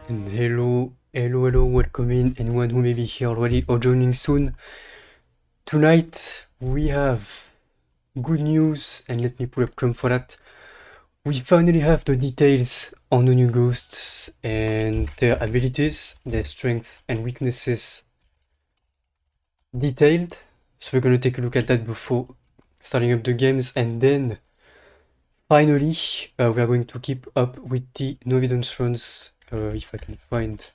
And hello, welcome in anyone who may be here already or joining soon. Tonight we have good news, and let me pull up Chrome for that. We finally have the details on the new ghosts and their abilities, their strengths and weaknesses detailed. So we're gonna take a look at that before starting up the games, and then finally we are going to keep up with the No Evidence runs. If I can find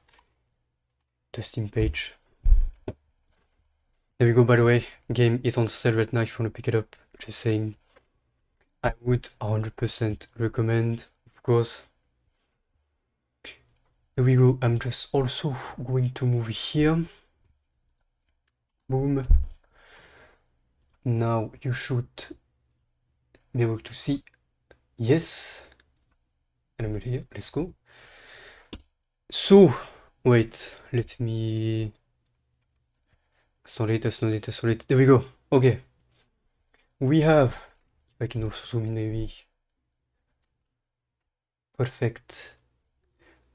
the Steam page. There we go, by the way, game is on sale right now if you want to pick it up. Just saying, I would 100% recommend, of course. There we go, I'm just also going to move here. Boom. Now you should be able to see. Yes. And I'm here, let's go. So, wait, let me... That's not it. There we go, okay. We have, if I can also zoom in maybe. Perfect.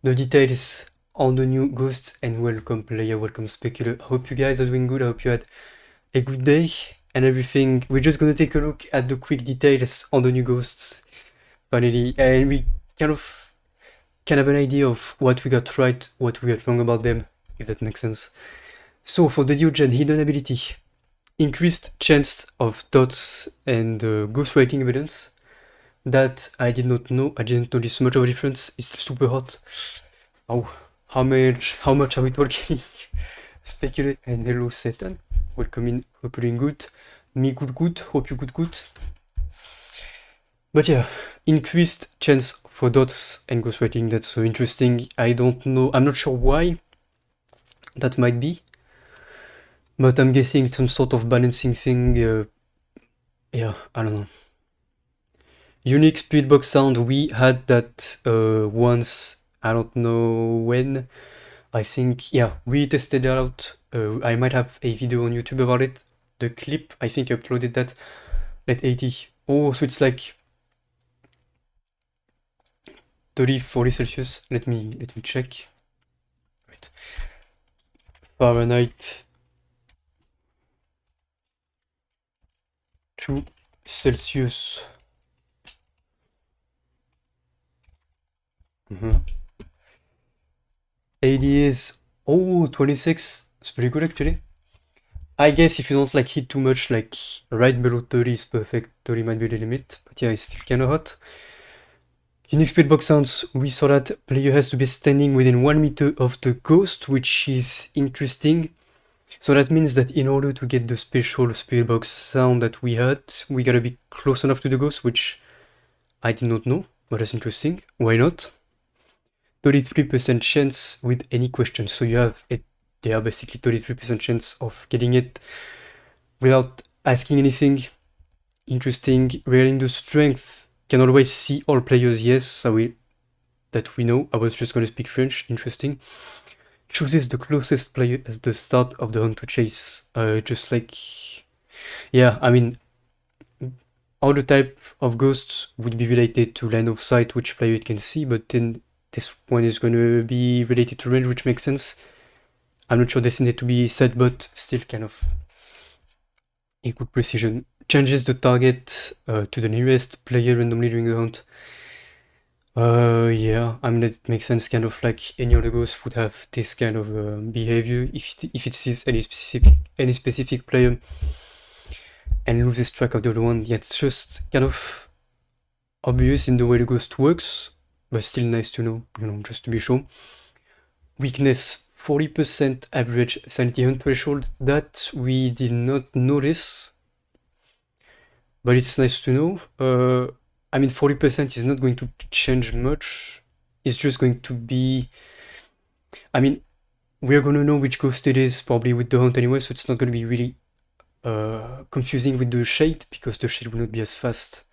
The details on the new ghosts, and welcome player, welcome specular. I hope you guys are doing good. I hope you had a good day and everything. We're just gonna take a look at the quick details on the new ghosts finally, and we can have an idea of what we got right, what we got wrong about them, if that makes sense. So for the Diogen hidden ability, increased chance of dots and ghostwriting evidence. That I did not know. I didn't notice much of a difference. It's super hot. Oh, how much are we talking? Speculate and hello Satan. Welcome in. Hope you're doing good. Me good. Hope you good. But yeah, increased chance for dots and ghostwriting. That's so interesting. I don't know. I'm not sure why that might be. But I'm guessing some sort of balancing thing. Yeah, I don't know. Unique speedbox sound, we had that once, I don't know when. I think, yeah, we tested it out. I might have a video on YouTube about it. The clip, I think I uploaded that at 80. Oh, so it's like 30, 40 Celsius. Let me check. Right. Fahrenheit to Celsius. Mm-hmm. 80 is, oh, 26. It's pretty good actually. I guess if you don't like heat too much, like right below 30 is perfect. 30 might be the limit, but yeah, it's still kind of hot. Unique speedbox sounds, we saw that player has to be standing within 1 meter of the ghost, which is interesting. So that means that in order to get the special speedbox sound that we had, we gotta be close enough to the ghost, which I did not know, but that's interesting. Why not? 33% chance with any question. So you have it, they are basically 33% chance of getting it without asking anything. Interesting. Regarding the strength, can always see all players. Yes, that we know. I was just gonna speak French. Interesting. Chooses the closest player at the start of the hunt to chase. Just like, yeah, I mean, all the type of ghosts would be related to line of sight, which player it can see, but then this one is gonna be related to range, which makes sense. I'm not sure this needed to be said, but still kind of a good precision. Changes the target to the nearest player randomly during the hunt. Yeah, I mean, it makes sense, kind of like any other ghost would have this kind of behavior if it sees any specific player and loses track of the other one. Yeah, it's just kind of obvious in the way the ghost works, but still nice to know, just to be sure. Weakness, 40% average sanity hunt threshold. That we did not notice, but it's nice to know. I mean, 40% is not going to change much. It's just going to be... I mean, we're gonna know which ghost it is probably with the hunt anyway, so it's not gonna be really confusing with the shade, because the shade will not be as fast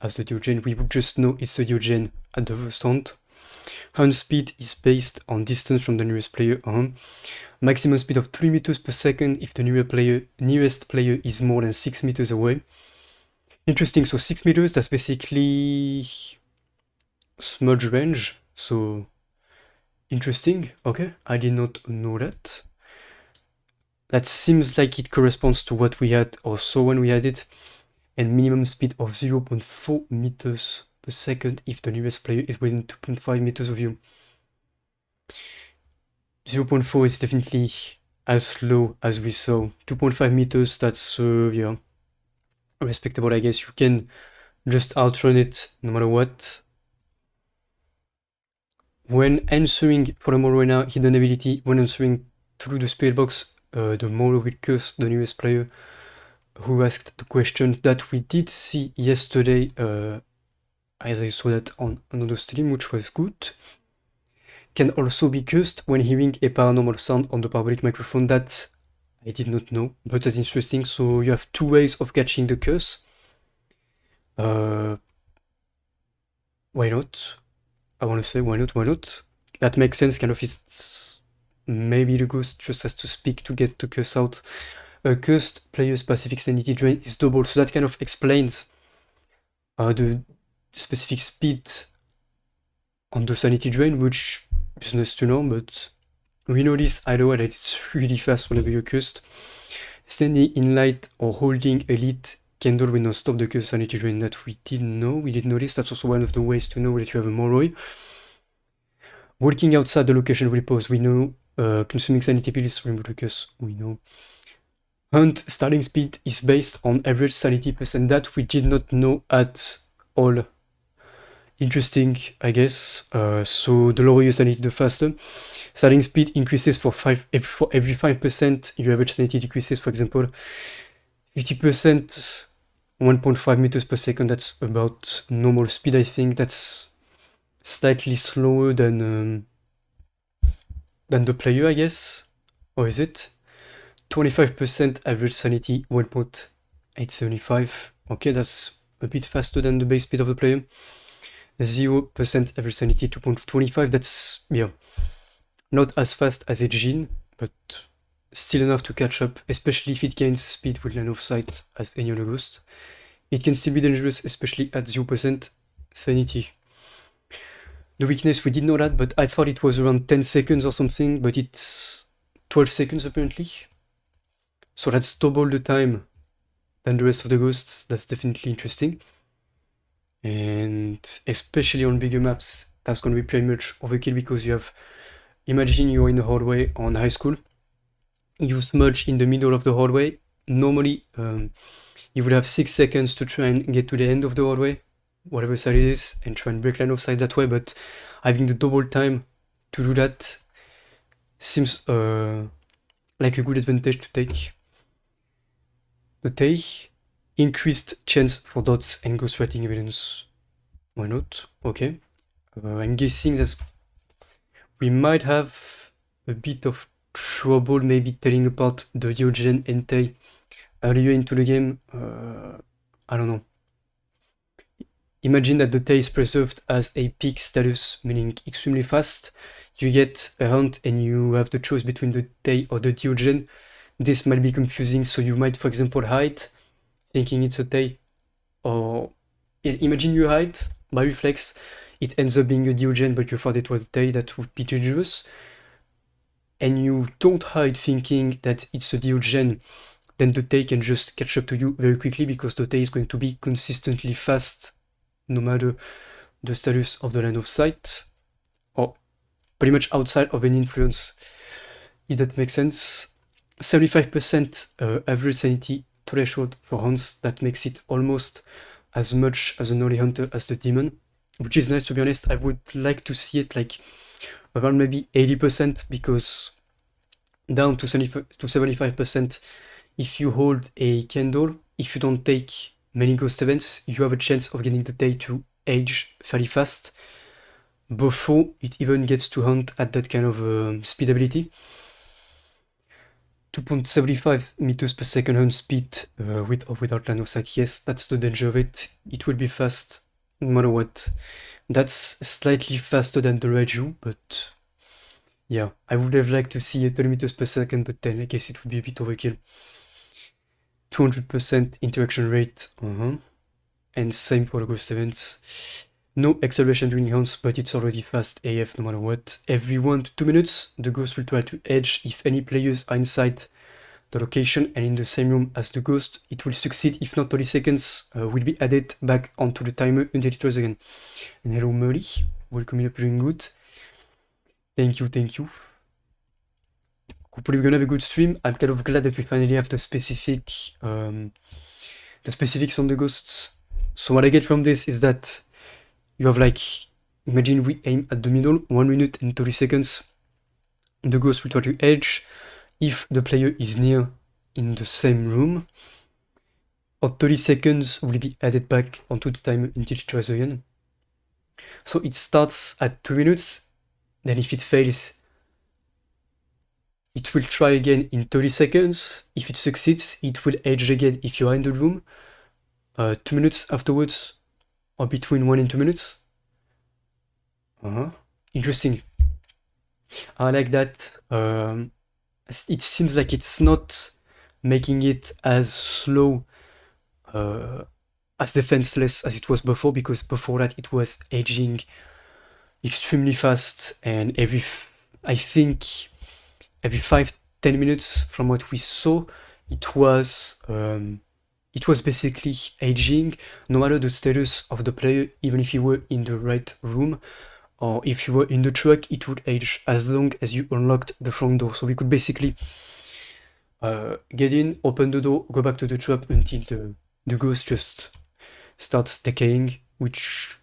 as the Diogen. We would just know it's the Diogen at the first hunt. Hunt speed is based on distance from the nearest player. Maximum speed of 3 meters per second if the nearest player is more than 6 meters away. Interesting, so 6 meters, that's basically smudge range. So Interesting. Okay, I did not know that. That seems like it corresponds to what we had or saw when we had it. And minimum speed of 0.4 meters per second if the nearest player is within 2.5 meters of you. 0.4 is definitely as low as we saw. 2.5 meters, that's, yeah, respectable, I guess. You can just outrun it no matter what. When answering for the Morrow now, hidden ability, when answering through the spirit box, the Morrow will curse the newest player who asked the question that we did see yesterday, as I saw that on another stream, which was good. Can also be cursed when hearing a paranormal sound on the public microphone. That I did not know, but that's interesting. So you have two ways of catching the curse. Why not? I want to say why not? That makes sense, kind of. It's maybe the ghost just has to speak to get the curse out. A cursed player's specific sanity drain is double, so that kind of explains the specific speed on the sanity drain, which is nice to know, but we know this either way, that it's really fast whenever you're cursed. Standing in light or holding a lit candle will not stop the curse sanity drain. That we didn't know. We did notice. That's also one of the ways to know that you have a Moroi. Walking outside the location will pause. We know. Consuming sanity pills remove the curse. We know. Hunt starting speed is based on average sanity percent. That we did not know at all. Interesting, I guess. So the lower your sanity, the faster. Starting speed increases for every 5%. Your average sanity decreases, for example, 50%, 1.5 meters per second. That's about normal speed, I think. That's slightly slower than the player, I guess. Or is it? 25% average sanity, 1.875. Okay, that's a bit faster than the base speed of the player. 0% average sanity, 2.25. That's, yeah, not as fast as a Jin, but still enough to catch up, especially if it gains speed with line of sight as any other ghost. It can still be dangerous, especially at 0% sanity. The weakness, we did know that, but I thought it was around 10 seconds or something, but it's 12 seconds apparently. So that's double the time than the rest of the ghosts. That's definitely interesting. And especially on bigger maps, that's going to be pretty much overkill, because you have, imagine you're in a hallway on high school, you smudge in the middle of the hallway. Normally, you would have 6 seconds to try and get to the end of the hallway, whatever side it is, and try and break line of sight that way, but having the double time to do that seems like a good advantage to take. The take, increased chance for dots and ghostwriting evidence. Why not? Okay. I'm guessing that we might have a bit of trouble maybe telling apart the Diogen and Tei earlier into the game. I don't know. Imagine that the Tei is preserved as a peak status, meaning extremely fast. You get a hunt and you have the choice between the Tei or the Diogen. This might be confusing, so you might, for example, hide, thinking it's a Tei. Or imagine you hide, by reflex, it ends up being a Diogen, but you thought it was a Tei. That would be dangerous. And you don't hide thinking that it's a Diogen, then the Tei can just catch up to you very quickly, because the Tei is going to be consistently fast no matter the status of the line of sight, or pretty much outside of any influence, if that makes sense. 75% average sanity threshold for hunts. That makes it almost as much as an early hunter as the demon, which is nice, to be honest. I would like to see it like around maybe 80%, because down to 75%, if you hold a candle, if you don't take many ghost events, you have a chance of getting the day to age fairly fast before it even gets to hunt at that kind of speed ability. 2.75 meters per second hunt speed with or without line of sight. Yes, that's the danger of it. It will be fast no matter what. That's slightly faster than the Raju, but yeah, I would have liked to see 30 meters per second, but then I guess it would be a bit overkill. 200% interaction rate, and same for the ghost events. No acceleration during rounds, but it's already fast AF no matter what. Every 1 to 2 minutes, the ghost will try to edge if any players are inside the location and in the same room as the ghost. It will succeed. If not, 30 seconds will be added back onto the timer until it tries again. And hello Molly, welcome in, doing good. Thank you, thank you. Hopefully we're gonna have a good stream. I'm kind of glad that we finally have the specifics on the ghosts. So what I get from this is that you have like, imagine we aim at the middle, 1 minute and 30 seconds. The ghost will try to edge if the player is near in the same room. Or 30 seconds will be added back onto the timer until it tries again. So it starts at 2 minutes, then if it fails, it will try again in 30 seconds. If it succeeds, it will edge again if you are in the room. 2 minutes afterwards, or between 1 and 2 minutes. Interesting. I like that. It seems like it's not making it as slow, as defenseless as it was before, because before that it was edging extremely fast, and I think every 5-10 minutes from what we saw, it was basically edging no matter the status of the player, even if you were in the right room or if you were in the truck, it would edge as long as you unlocked the front door. So we could basically get in, open the door, go back to the trap until the ghost just starts decaying, which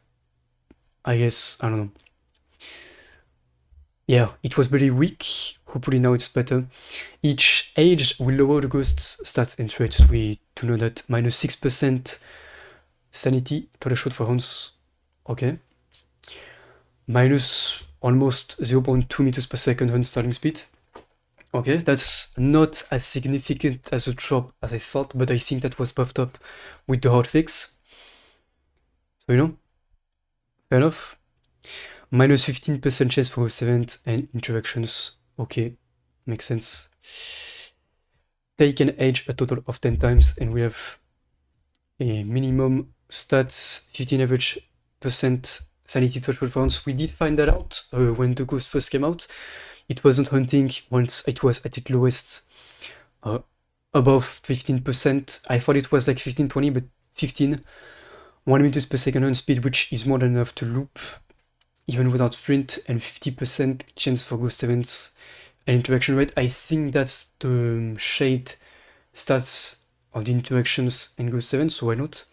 I guess, I don't know. Yeah, it was very weak. Hopefully now it's better. Each age will lower the ghost's stats and traits. We do know that. Minus 6% sanity for the shot for rounds. Okay. Minus almost 0.2 meters per second on starting speed. Okay, that's not as significant as a drop as I thought, but I think that was buffed up with the hotfix. So, you know, fair enough. Minus 15% chance for host event and interactions. Okay, makes sense. They can age a total of 10 times, and we have a minimum stats, 15 average percent sanity threshold for rounds. We did find that out when the ghost first came out. It wasn't hunting once it was at its lowest, above 15%. I thought it was like 15-20, but 15. 1 meters per second on speed, which is more than enough to loop, even without sprint, and 50% chance for ghost events and interaction rate. I think that's the shade stats of the interactions and ghost events, so why not?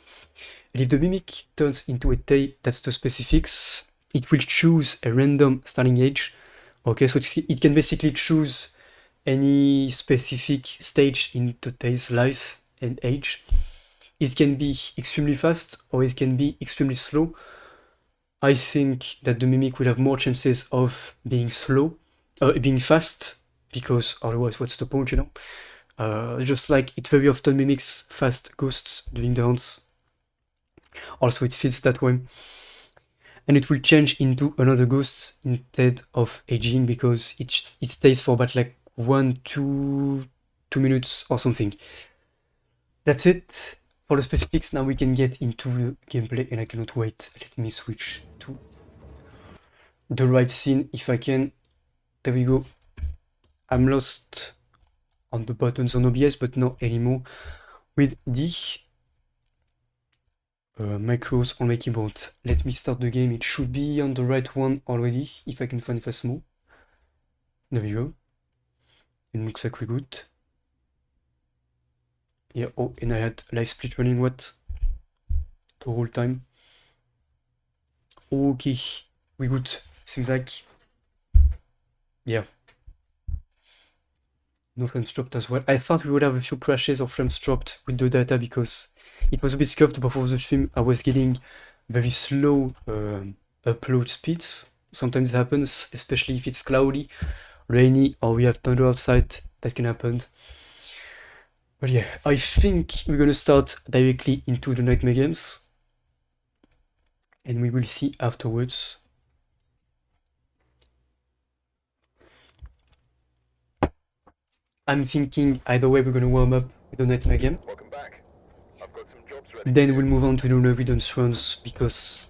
And if the mimic turns into a tail, that's the specifics. It will choose a random starting age. Okay, so it can basically choose any specific stage in the tail's life and age. It can be extremely fast or it can be extremely slow. I think that the mimic will have more chances of being being fast, because otherwise what's the point, you know? Just like it very often mimics fast ghosts during the rounds. Also it feels that way. And it will change into another ghost instead of aging, because it stays for about like 1-2 minutes or something. That's it for the specifics. Now we can get into the gameplay, and I cannot wait. Let me switch to the right scene if I can. There we go. I'm lost on the buttons on OBS, but not anymore with the macros on my keyboard. Let me start the game. It should be on the right one already, if I can find phasmo. There we go. It looks like we're good. Yeah, oh, and I had live split running what? The whole time. Okay, we good. Seems like. Yeah. No frames dropped as well. I thought we would have a few crashes or frames dropped with the data, because it was a bit scuffed before the stream. I was getting very slow upload speeds. Sometimes it happens, especially if it's cloudy, rainy, or we have thunder outside. That can happen. But yeah, I think we're gonna start directly into the Nightmare games, and we will see afterwards. I'm thinking either way we're gonna warm up with the Nightmare game. Welcome back. I've got some jobs ready. Then we'll move on to the Evidence runs, because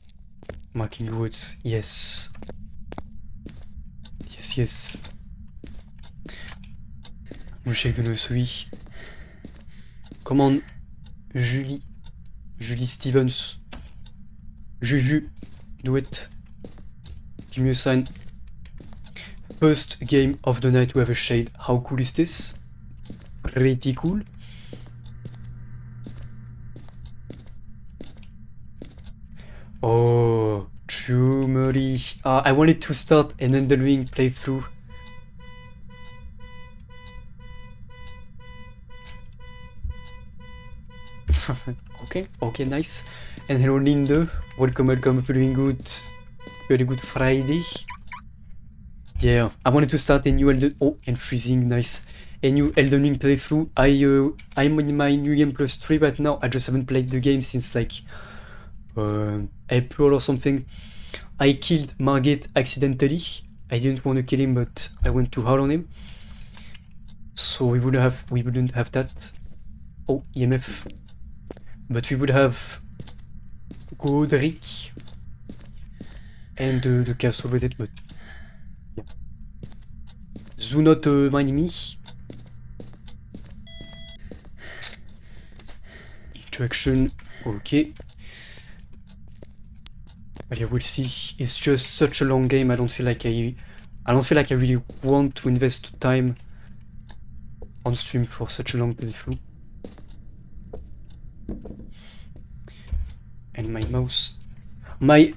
Marking roads, yes. Yes. Mon chèque de Nosui. Commande Julie Stevens. Juju, do it. Give me a sign. First game of the night we have a shade. How cool is this? Pretty cool. Oh, true, Murray. I wanted to start an Elden Ring playthrough. Okay, nice. And hello, Linde. Welcome, doing good. Very good Friday. Yeah, I wanted to start a new Elden... Oh, and freezing, nice. A new Elden Ring playthrough. I'm in my New Game Plus 3 right now. I just haven't played the game since like April or something. I killed Margit accidentally. I didn't want to kill him, but I went too hard on him. So we wouldn't have that. Oh, EMF. But we would have Godric and the castle with it, but yeah. Do not mind me. Interaction, okay. But yeah, we'll see. It's just such a long game. I don't feel like I really want to invest time on stream for such a long playthrough. And my mouse, my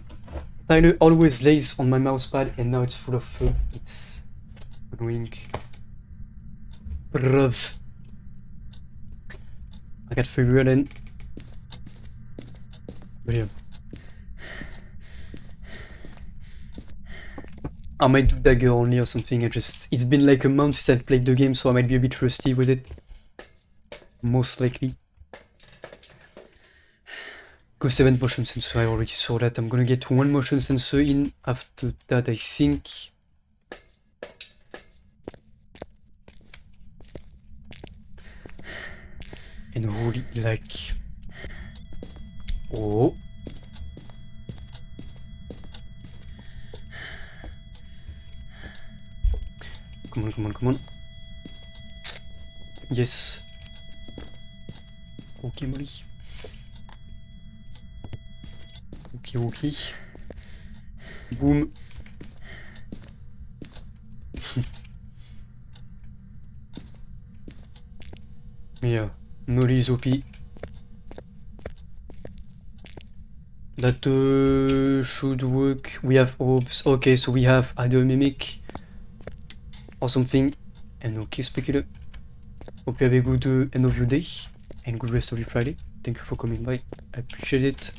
timer always lays on my mouse pad, and now it's full of fur. It's annoying. Bruv. I got free then. But yeah. I might do dagger only or something. It's been like a month since I've played the game, so I might be a bit rusty with it. Most likely. Go 7 motion sensor, I already saw that. I'm gonna get 1 motion sensor in after that, I think. And holy, like... Oh! Come on. Yes. Okay, Molly. Okay. Boom. Yeah, Molly is OP. That should work. We have orbs. Okay, so we have either Mimic or something. And okay, Specular. Hope you have a good end of your day and good rest of your Friday. Thank you for coming by. I appreciate it.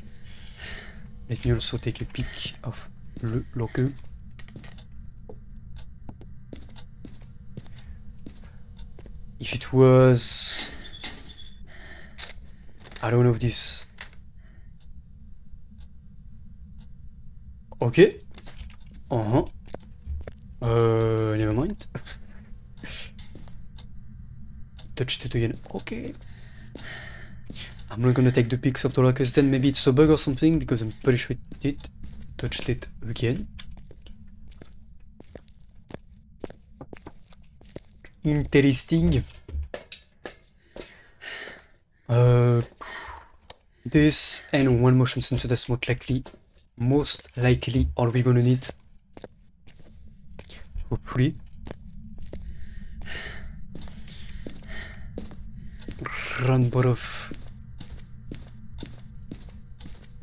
Let me also take a peek of le locker. If it was... I don't know if this... Okay. Never mind. Touched it again. Okay. I'm not gonna take the pics of the lockers then. Maybe it's a bug or something, because I'm pretty sure it did. Touched it again. Interesting. This and 1 motion sensor, that's most likely all we're gonna need. Hopefully. Run bot off.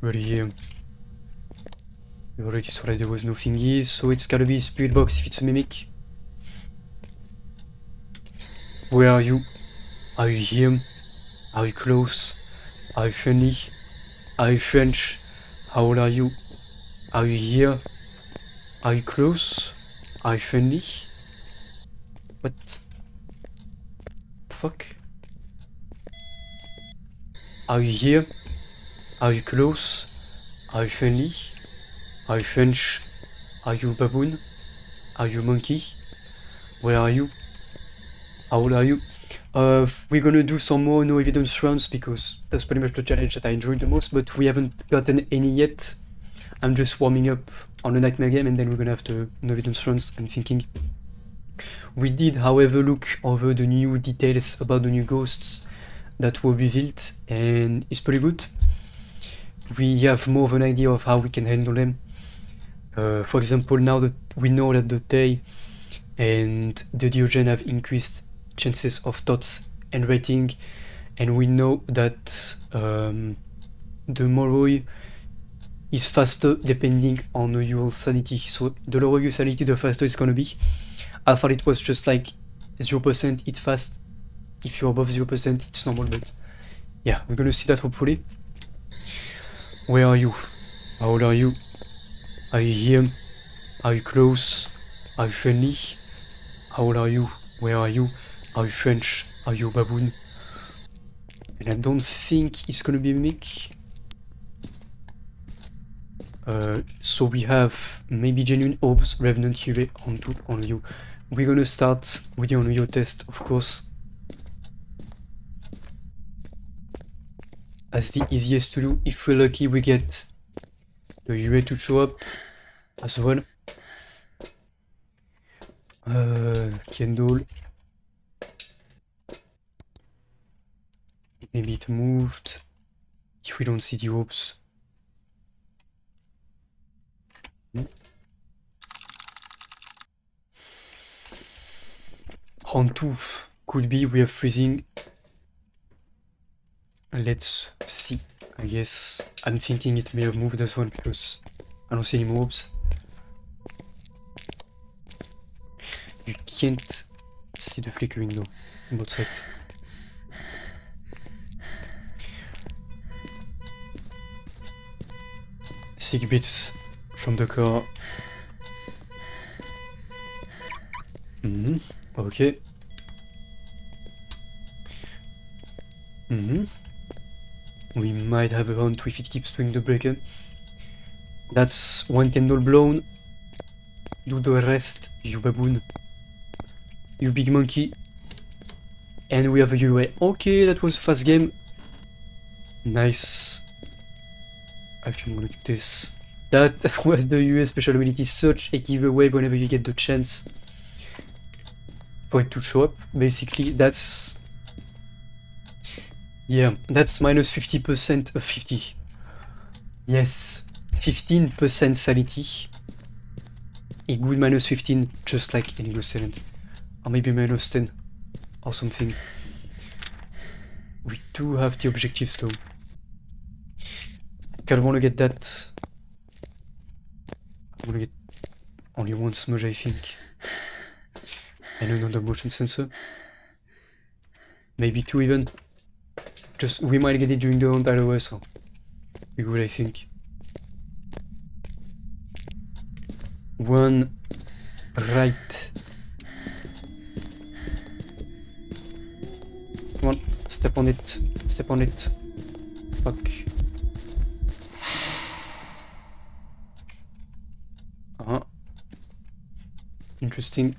Ready here. We already saw that there was no thingy, so it's gotta be spirit box if it's a mimic. Where are you? Are you here? Are you close? Are you friendly? Are you French? How old are you? Are you here? Are you close? Are you friendly? What the fuck? Are you here? Are you close? Are you friendly? Are you French? Are you baboon? Are you monkey? Where are you? How old are you? We're gonna do some more no evidence rounds because that's pretty much the challenge that I enjoyed the most, but we haven't gotten any yet. I'm just warming up on the nightmare game, and then we're gonna have the evidence runs. I'm thinking. We did, however, look over the new details about the new ghosts that were revealed, and it's pretty good. We have more of an idea of how we can handle them. For example, now that we know that the Tay and the Diogen have increased chances of thoughts and rating, and we know that the Moroi is faster depending on your sanity. So the lower your sanity, the faster it's gonna be. I thought it was just like 0%, it's fast. If you're above 0%, it's normal, but yeah, we're gonna see that hopefully. Where are you? How old are you? Are you here? Are you close? Are you friendly? How old are you? Where are you? Are you French? Are you a baboon? And I don't think it's gonna be a mimic. So we have maybe genuine orbs, revenant Yue on you. We're gonna start with the on you test, of course, as the easiest to do. If we're lucky, we get the Yue to show up as well. Kendall. Maybe it moved. If we don't see the orbs. Round 2 could be we have freezing. Let's see. I guess I'm thinking it may have moved as well because I don't see any more orbs. You can't see the flickering though from both sides. Sick bits from the car. Okay. We might have a hunt if it keeps doing the breaker. That's one candle blown. Do the rest, you baboon. You big monkey. And we have a UA. Okay, that was a fast game. Nice. Actually, I'm gonna keep this. That was the UA special ability. Search a giveaway whenever you get the chance for it to show up. Basically, that's... yeah, that's minus 50% of 50. Yes, 15% sanity. A good minus 15, just like any ghost talent. Or maybe minus 10 or something. We do have the objectives though. I wanna get that. I'm gonna get only one smudge, I think. And another motion sensor. Maybe two even. Just, we might get it during the hunt either way, so be good, I think. One right. Come on, step on it. Step on it. Fuck. Interesting.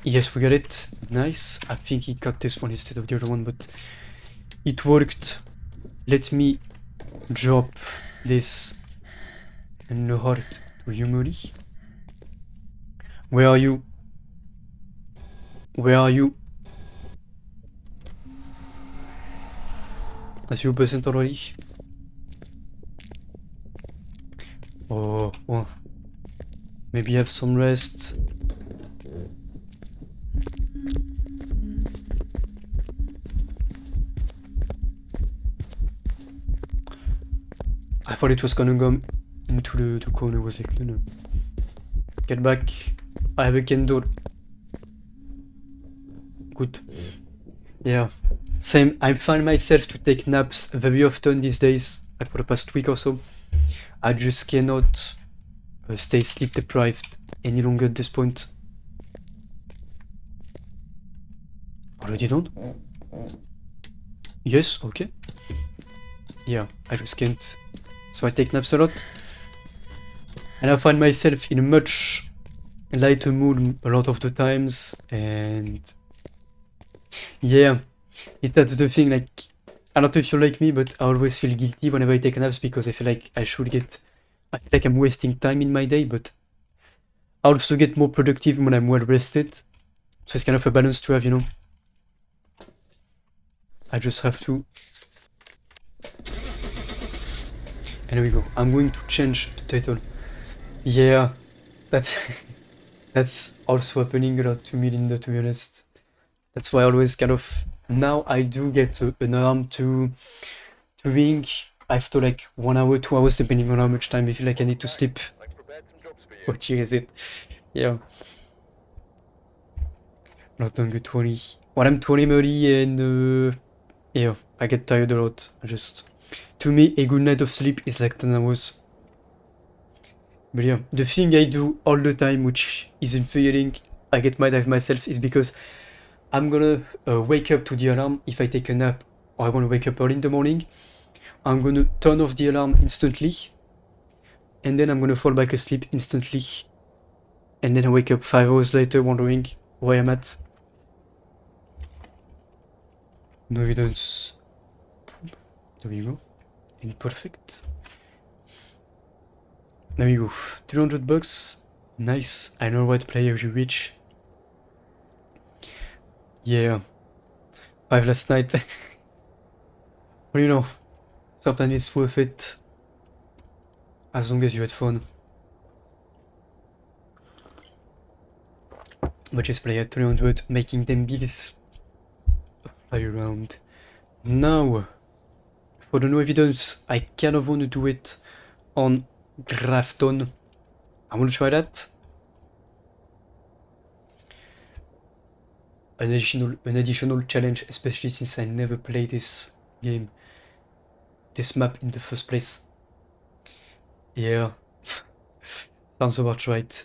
Yes, we got it. Nice. I think he got this one instead of the other one, but it worked. Let me drop this in the heart to Yumori. Where are you? Where are you? 0% already. Oh, well. Maybe have some rest. I thought it was gonna go into the corner, was like, no. Get back. I have a candle. Good. Yeah. Same. I find myself to take naps very often these days, like for the past week or so. I just cannot stay sleep deprived any longer at this point. Already done? Yes, okay. Yeah, I just can't. So I take naps a lot. And I find myself in a much lighter mood a lot of the times. And yeah, that's the thing, like, I don't know if you're like me, but I always feel guilty whenever I take naps because I feel like I feel like I'm wasting time in my day, but I also get more productive when I'm well rested. So it's kind of a balance to have, you know. I just have to. And there we go. I'm going to change the title. Yeah, that's that's also happening a lot to me, Linda, to be honest. That's why I always kind of now I do get an alarm to ring after like 1 hour, 2 hours, depending on how much time I feel like I need to sleep. What year is it? Yeah. Not done good 20. Well, I'm 20 early and yeah, I get tired a lot. To me, a good night of sleep is like 10 hours. But yeah, the thing I do all the time, which isn't failing, I get mad at myself, is because I'm gonna wake up to the alarm if I take a nap or I wanna wake up early in the morning. I'm gonna turn off the alarm instantly, and then I'm gonna fall back asleep instantly. And then I wake up 5 hours later wondering where I'm at. No evidence. There we go. And perfect. There we go. 200 bucks. Nice. I know what player you reach. Yeah. 5 last night. Well, you know, sometimes it's worth it. As long as you had fun. But just play at 300, making them bills fly around. Now, for the no evidence, I kind of want to do it on Grafton. I want to try that. An additional challenge, especially since I never played this map in the first place. Yeah, sounds about right.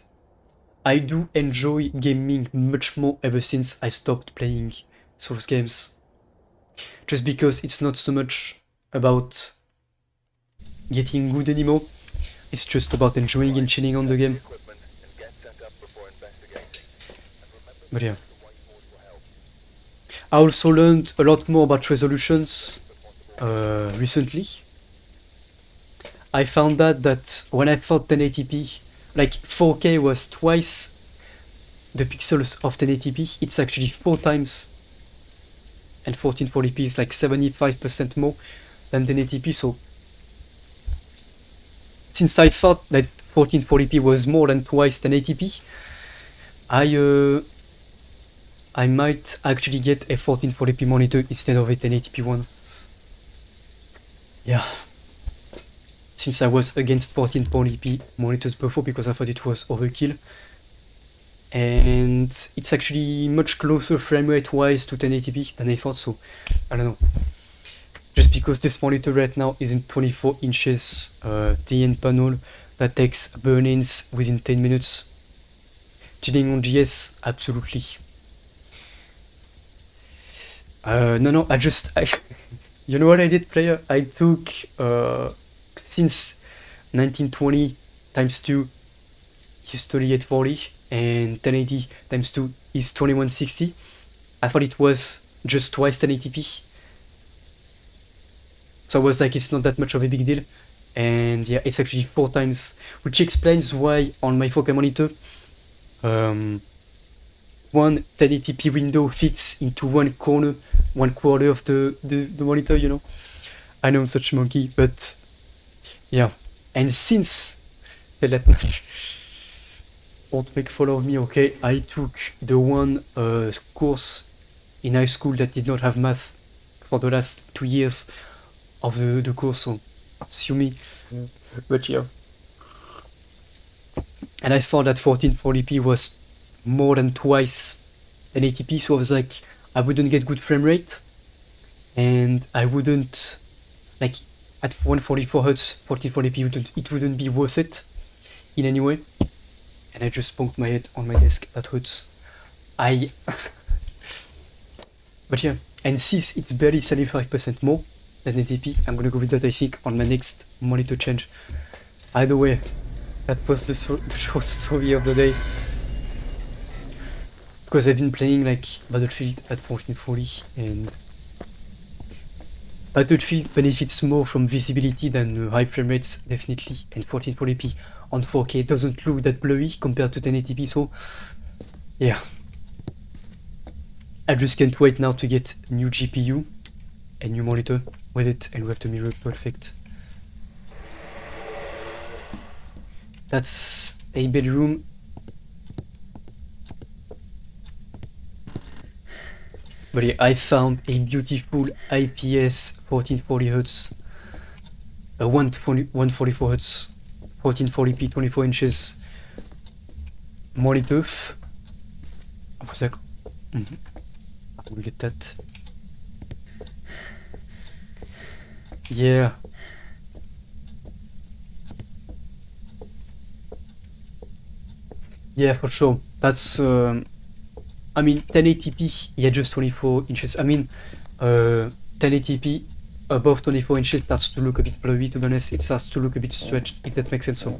I do enjoy gaming much more ever since I stopped playing Souls games. Just because it's not so much about getting good anymore, it's just about enjoying and chilling on the game. But yeah. I also learned a lot more about resolutions recently. I found out that when I thought 1080p, like 4K was twice the pixels of 1080p, it's actually 4 times, and 1440p is like 75% more than 1080p. So since I thought that 1440p was more than twice 1080p, I might actually get a 1440p monitor instead of a 1080p one. Yeah. Since I was against 1440p monitors before because I thought it was overkill. And it's actually much closer frame rate wise to 1080p than I thought, so I don't know. Just because this monitor right now is in 24 inches TN panel that takes burn-ins within 10 minutes. Chilling on GS, absolutely. No, you know what I did, player? I took, since 1920 times 2 is 3840 and 1080 times 2 is 2160. I thought it was just twice 1080p. So I was like, it's not that much of a big deal. And yeah, it's actually 4 times, which explains why on my 4K monitor, one 1080p window fits into one quarter of the monitor, you know. I know I'm such a monkey, but yeah. And since don't make fun of me, okay? I took the one course in high school that did not have math for the last 2 years of the course, so sue me. But yeah. And I thought that 1440p was more than twice 1080p, so I was like, I wouldn't get good frame rate, and I wouldn't, like, at 144 Hz, 1440p, it wouldn't be worth it in any way. And I just bonked my head on my desk. That hurts. But yeah, and since it's barely 75% more than 1080p, I'm gonna go with that, I think, on my next monitor change. Either way, that was the short story of the day. Because I've been playing like Battlefield at 1440 and Battlefield benefits more from visibility than high frame rates, definitely, and 1440p on 4K doesn't look that blurry compared to 1080p, so yeah. I just can't wait now to get new GPU and new monitor with it, and we have the mirror perfect. That's a bedroom. But yeah, I found a beautiful IPS 1440Hz, 144Hz, 1440p, 24 inches monitor. One sec. I will get that. Yeah. Yeah, for sure. That's, I mean, 1080p, yeah, just 24 inches. I mean, 1080p above 24 inches starts to look a bit blurry, to be honest. It starts to look a bit stretched, if that makes sense. So,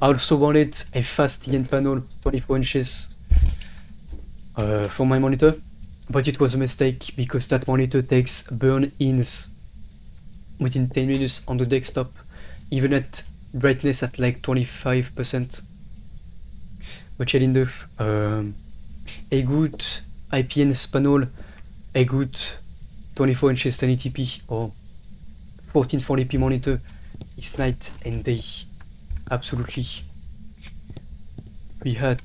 I also wanted a fast TN panel, 24 inches, for my monitor. But it was a mistake because that monitor takes burn-ins within 10 minutes on the desktop, even at brightness at like 25%. But yet enough, a good IPS panel, a good 24 inches 1080p or 1440p monitor is night and day. Absolutely. We had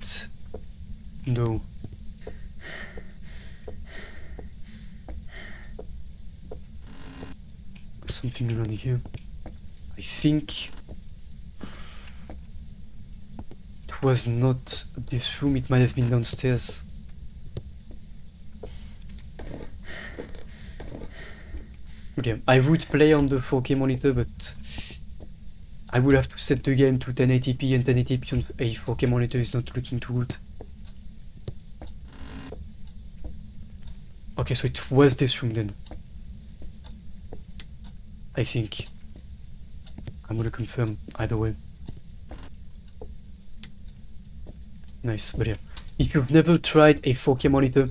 no. Something around here. I think it was not this room, it might have been downstairs. Okay, I would play on the 4K monitor, but I would have to set the game to 1080p, and 1080p on a 4K monitor is not looking too good. Okay, so it was this room then. I think. I'm gonna confirm either way. Nice, but yeah. If you've never tried a 4K monitor,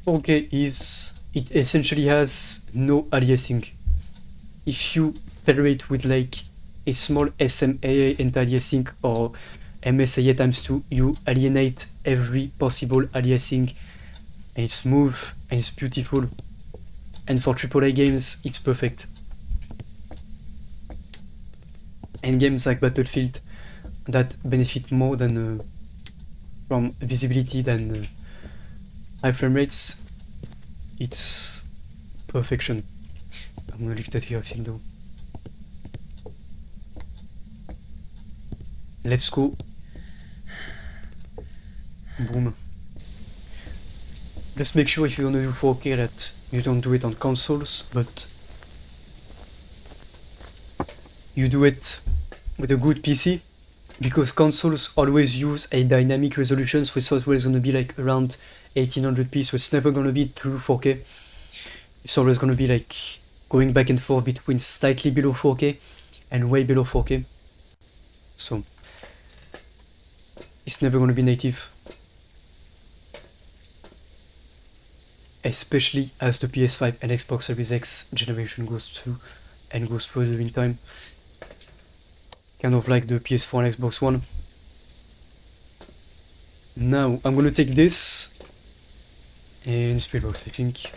4K is... it essentially has no aliasing. If you pair it with like a small SMAA anti-aliasing or MSAA times 2, you alienate every possible aliasing, and it's smooth and it's beautiful. And for AAA games, it's perfect. And games like Battlefield that benefit more than from visibility than high frame rates, it's perfection. I'm gonna leave that here, I think, though. Let's go. Boom. Just make sure if you wanna do 4K that you don't do it on consoles, but you do it with a good PC, because consoles always use a dynamic resolution, so it's always gonna be like around 1800p, so it's never gonna be true 4K. It's always gonna be like going back and forth between slightly below 4K and way below 4K. So it's never gonna be native. Especially as the PS5 and Xbox Series X generation goes through and goes further in time. Kind of like the PS4 and Xbox One. Now I'm gonna take this and Spielbox, I think.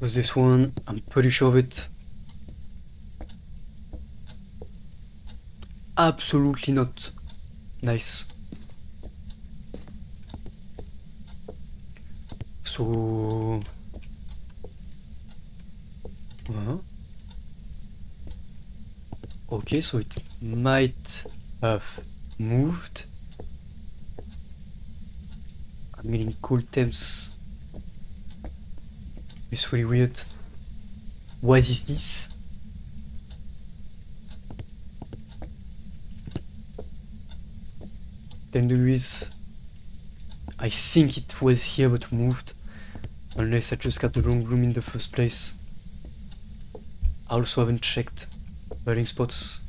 Was this one? I'm pretty sure of it. Absolutely not. Nice. So... Okay, so it might have moved. I'm getting cool temps. It's really weird. What is this? Then there is... I think it was here but moved. Unless I just got the wrong room in the first place. I also haven't checked burning spots.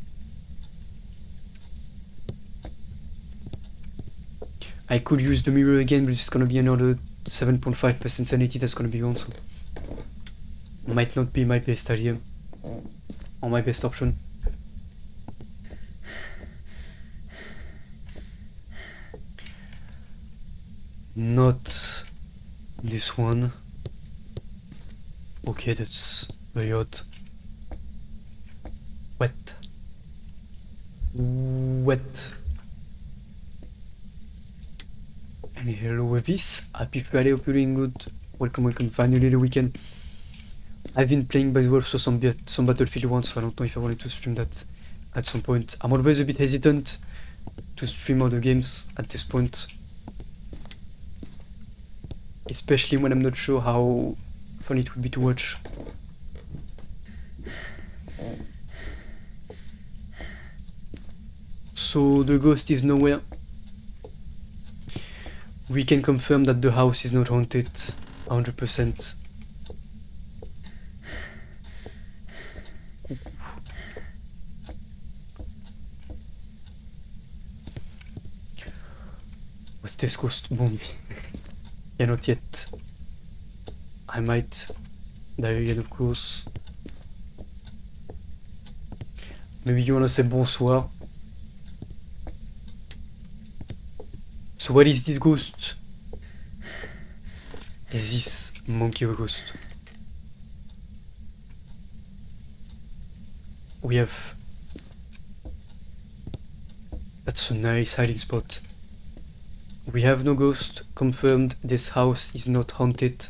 I could use the mirror again, but it's gonna be another 7.5% sanity that's gonna be gone, so might not be my best idea. Or my best option. Not this one. Okay, that's very odd. Wet. Wet. And hello with this. Happy Friday, hope you're doing good. Welcome, welcome. Finally the weekend. I've been playing by the way also some Battlefield 1, so I don't know if I wanted to stream that at some point. I'm always a bit hesitant to stream other games at this point. Especially when I'm not sure how fun it would be to watch. So the ghost is nowhere. We can confirm that the house is not haunted 100%. What's this ghost? Boom. Yeah, not yet. I might die again, of course. Maybe you wanna say bonsoir. So what is this ghost? Is this monkey a ghost? We have... That's a nice hiding spot. We have no ghost. Confirmed this house is not haunted.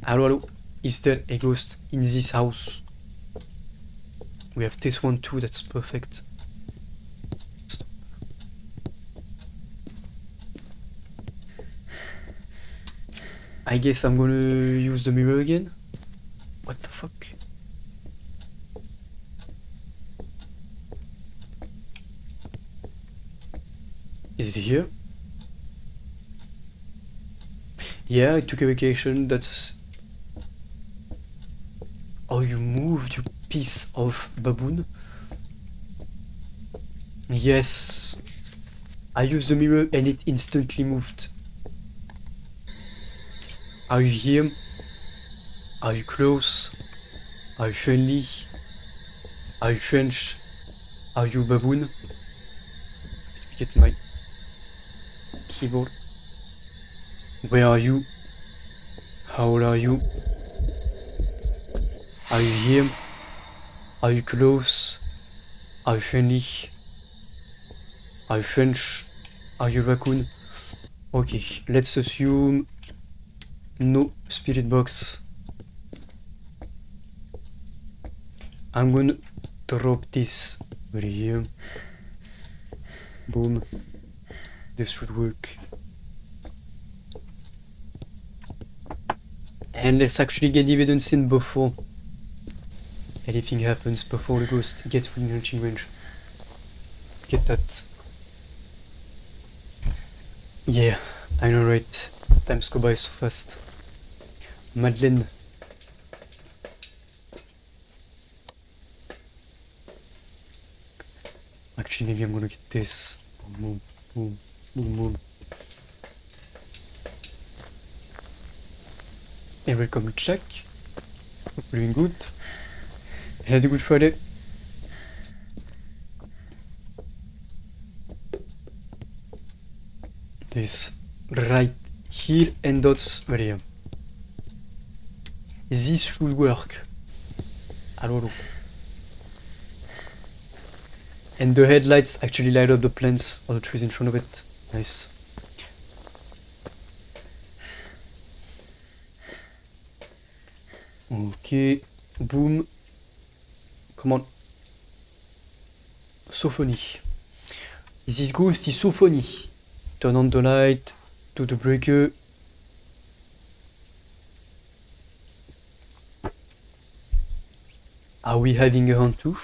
Hello, hello. Is there a ghost in this house? We have this one too, that's perfect. Stop. I guess I'm gonna use the mirror again. What the fuck? Is it here? Yeah, I took a vacation, that's... Oh, you moved, you piece of baboon. Yes. I used the mirror and it instantly moved. Are you here? Are you close? Are you friendly? Are you French? Are you baboon? Let me get my keyboard. Where are you? How old are you? Are you here? Are you close? Are you friendly? Are you French? Are you raccoon? Okay, let's assume no spirit box. I'm gonna drop this over here. Boom. This should work. And let's actually get evidence in before anything happens, before the ghost gets within reaching range. Get that. Yeah, I know, right? Times go by so fast. Madeleine. Actually, maybe I'm gonna get this. Boom, boom, boom, boom. And welcome to check. Hope you're doing good. And had a good Friday. This right here and dots right here. This should work. I don't know. And the headlights actually light up the plants or the trees in front of it. Nice. Okay. Boom. Come on. So funny. This ghost is so funny. Turn on the light. Do the breaker. Are we having a hunt too?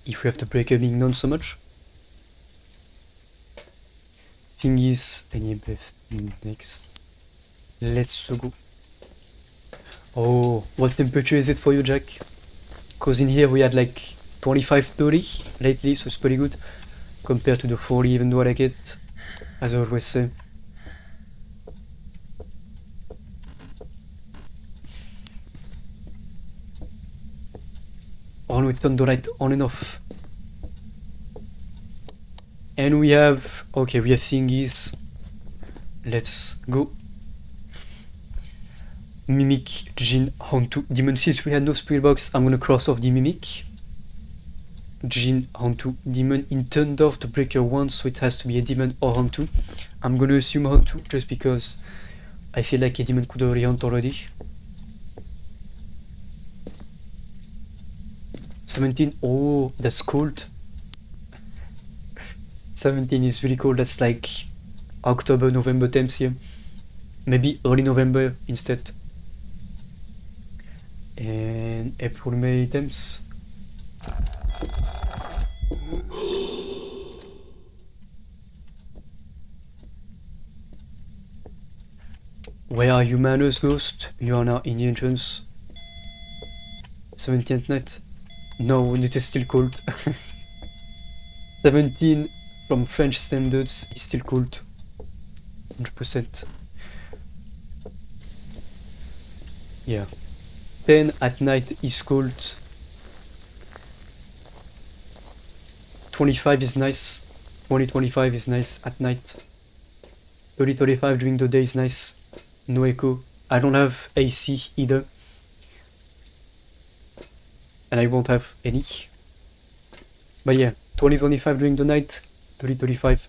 If we have the breaker being done so much? Thing is, any left next. Let's go. Oh, what temperature is it for you, Jack? Because in here we had like 25, 30 lately, so it's pretty good compared to the 40, even though I like it, as I always say. Oh no, we turned the light on and off. And we have, okay, we have thingies. Let's go. Mimic, Jin, Hantu, Demon. Since we had no spirit box, I'm gonna cross off the Mimic. Jin, Hantu, Demon. In turned off the breaker once, so it has to be a Demon or Hantu. I'm gonna assume Hantu just because I feel like a Demon could already hunt already. 17, oh, that's cold. 17 is really cold, that's like October, November temps here. Maybe early November instead. And April, May temps. Where are you, Manners Ghost? You are now in the entrance. 17th night. No, it is still cold. 17 from French standards is still cold. 100%. Yeah. 10 at night is cold. 25 is nice. 20-25 is nice at night. 30-35 during the day is nice. No echo. I don't have AC either. And I won't have any. But yeah, 20-25 during the night, 30-35.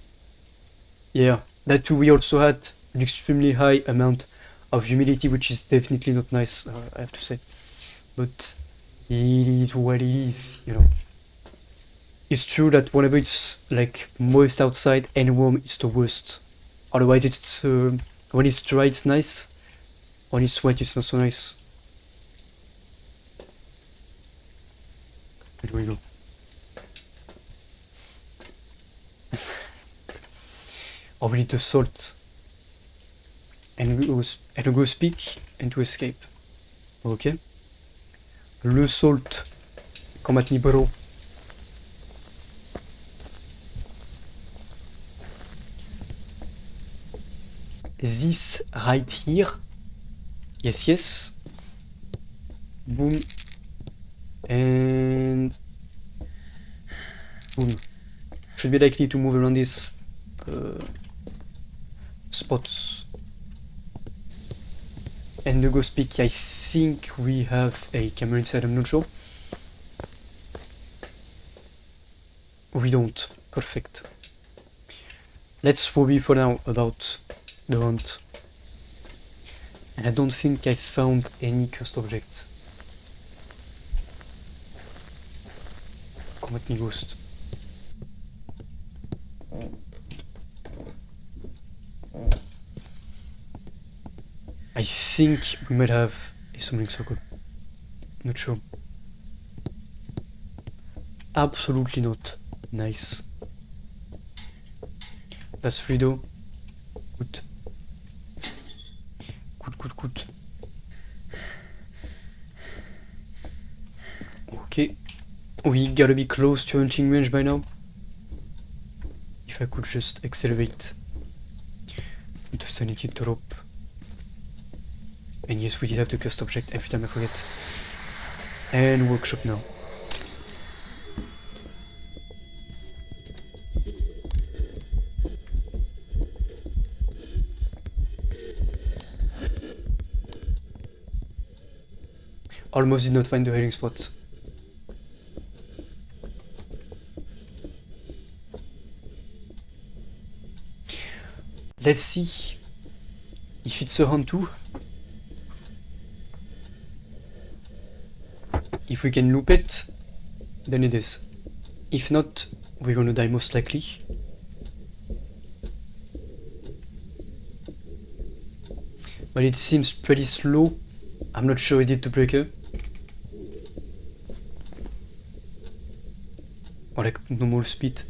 Yeah, that too, we also had an extremely high amount of humidity, which is definitely not nice, I have to say. But it is what it is, you know. It's true that whenever it's like moist outside and warm, it's the worst. Otherwise, it's when it's dry, it's nice. When it's wet, it's not so nice. Here we go. Oh, we need the salt. And go speak and to escape. Ok. Le salt. Combat me, bro. This right here. Yes, yes. Boom. And boom. Should be likely to move around this spots. And the ghost peak, I think we have a camera inside, I'm not sure. We don't. Perfect. Let's worry for now about the hunt. And I don't think I found any cursed objects. Come at me, ghost. I think we might have a summoning circle. Not sure. Absolutely not. Nice. That's free though. Good. Good. Okay. We gotta be close to hunting range by now. If I could just accelerate the sanity drop. And yes, we did have the cursed object every time I forget. And workshop now. Almost did not find the hiding spot. Let's see if it's a Hantu. If we can loop it, then it is. If not, we're gonna die most likely. But it seems pretty slow. I'm not sure it did the breaker. Or like normal speed.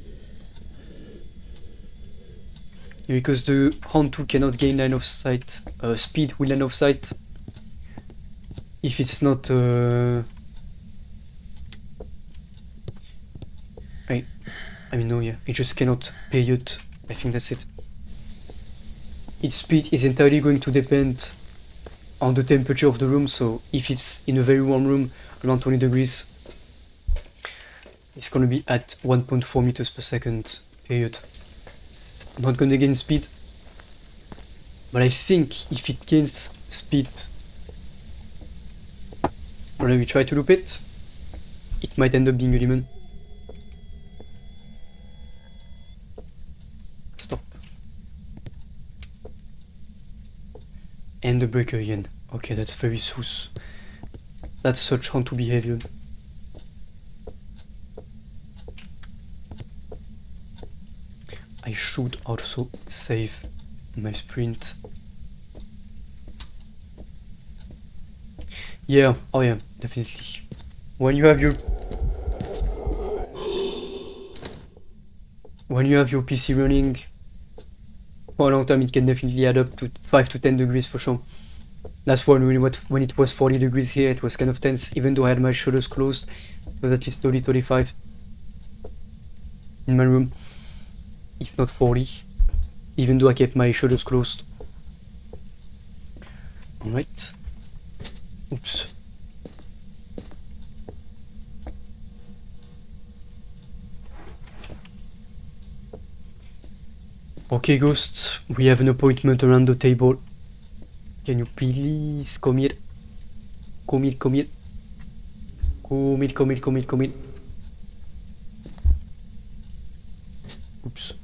Because the Hound 2 cannot gain line of sight, speed with line of sight if it's not I mean no, yeah, it just cannot period. I think that's it. Its speed is entirely going to depend on the temperature of the room, so if it's in a very warm room around 20 degrees, it's gonna be at 1.4 meters per second period. Not gonna gain speed, but I think if it gains speed, when we try to loop it, it might end up being a demon. Stop. And the breaker again. Okay, that's very sus. That's such Hantu behavior. I should also save my sprint. Yeah, oh yeah, definitely. When you have your PC running for a long time, it can definitely add up to 5 to 10 degrees for sure. That's why when it was 40 degrees here, it was kind of tense, even though I had my shutters closed. It was at least 30, 35 in my room, if not 40, even though I kept my shutters closed. Alright. Oops. Okay, Ghost, we have an appointment around the table. Can you please come here? Come here, come here. Come here, come here, come here, come here. Oops.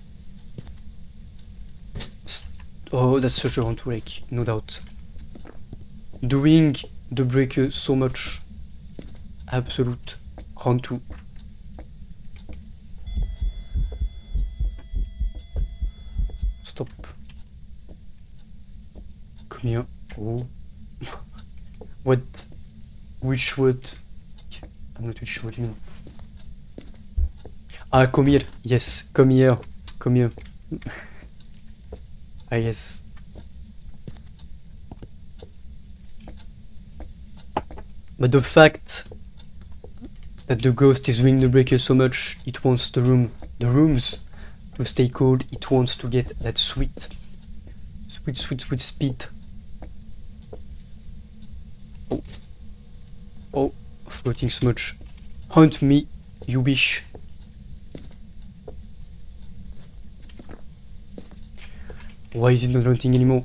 Oh, that's such a Hantu, like, no doubt. Doing the breaker so much. Absolute Hantu. Stop. Come here. Oh. What? Which word? I'm not really sure what you mean. Ah, come here. Yes, come here. Come here. Ah, yes. But the fact that the ghost is doing the breaker so much, it wants the rooms to stay cold. It wants to get that sweet speed. Oh. Oh, floating smudge. Hunt me, you wish. Why is it not hunting anymore?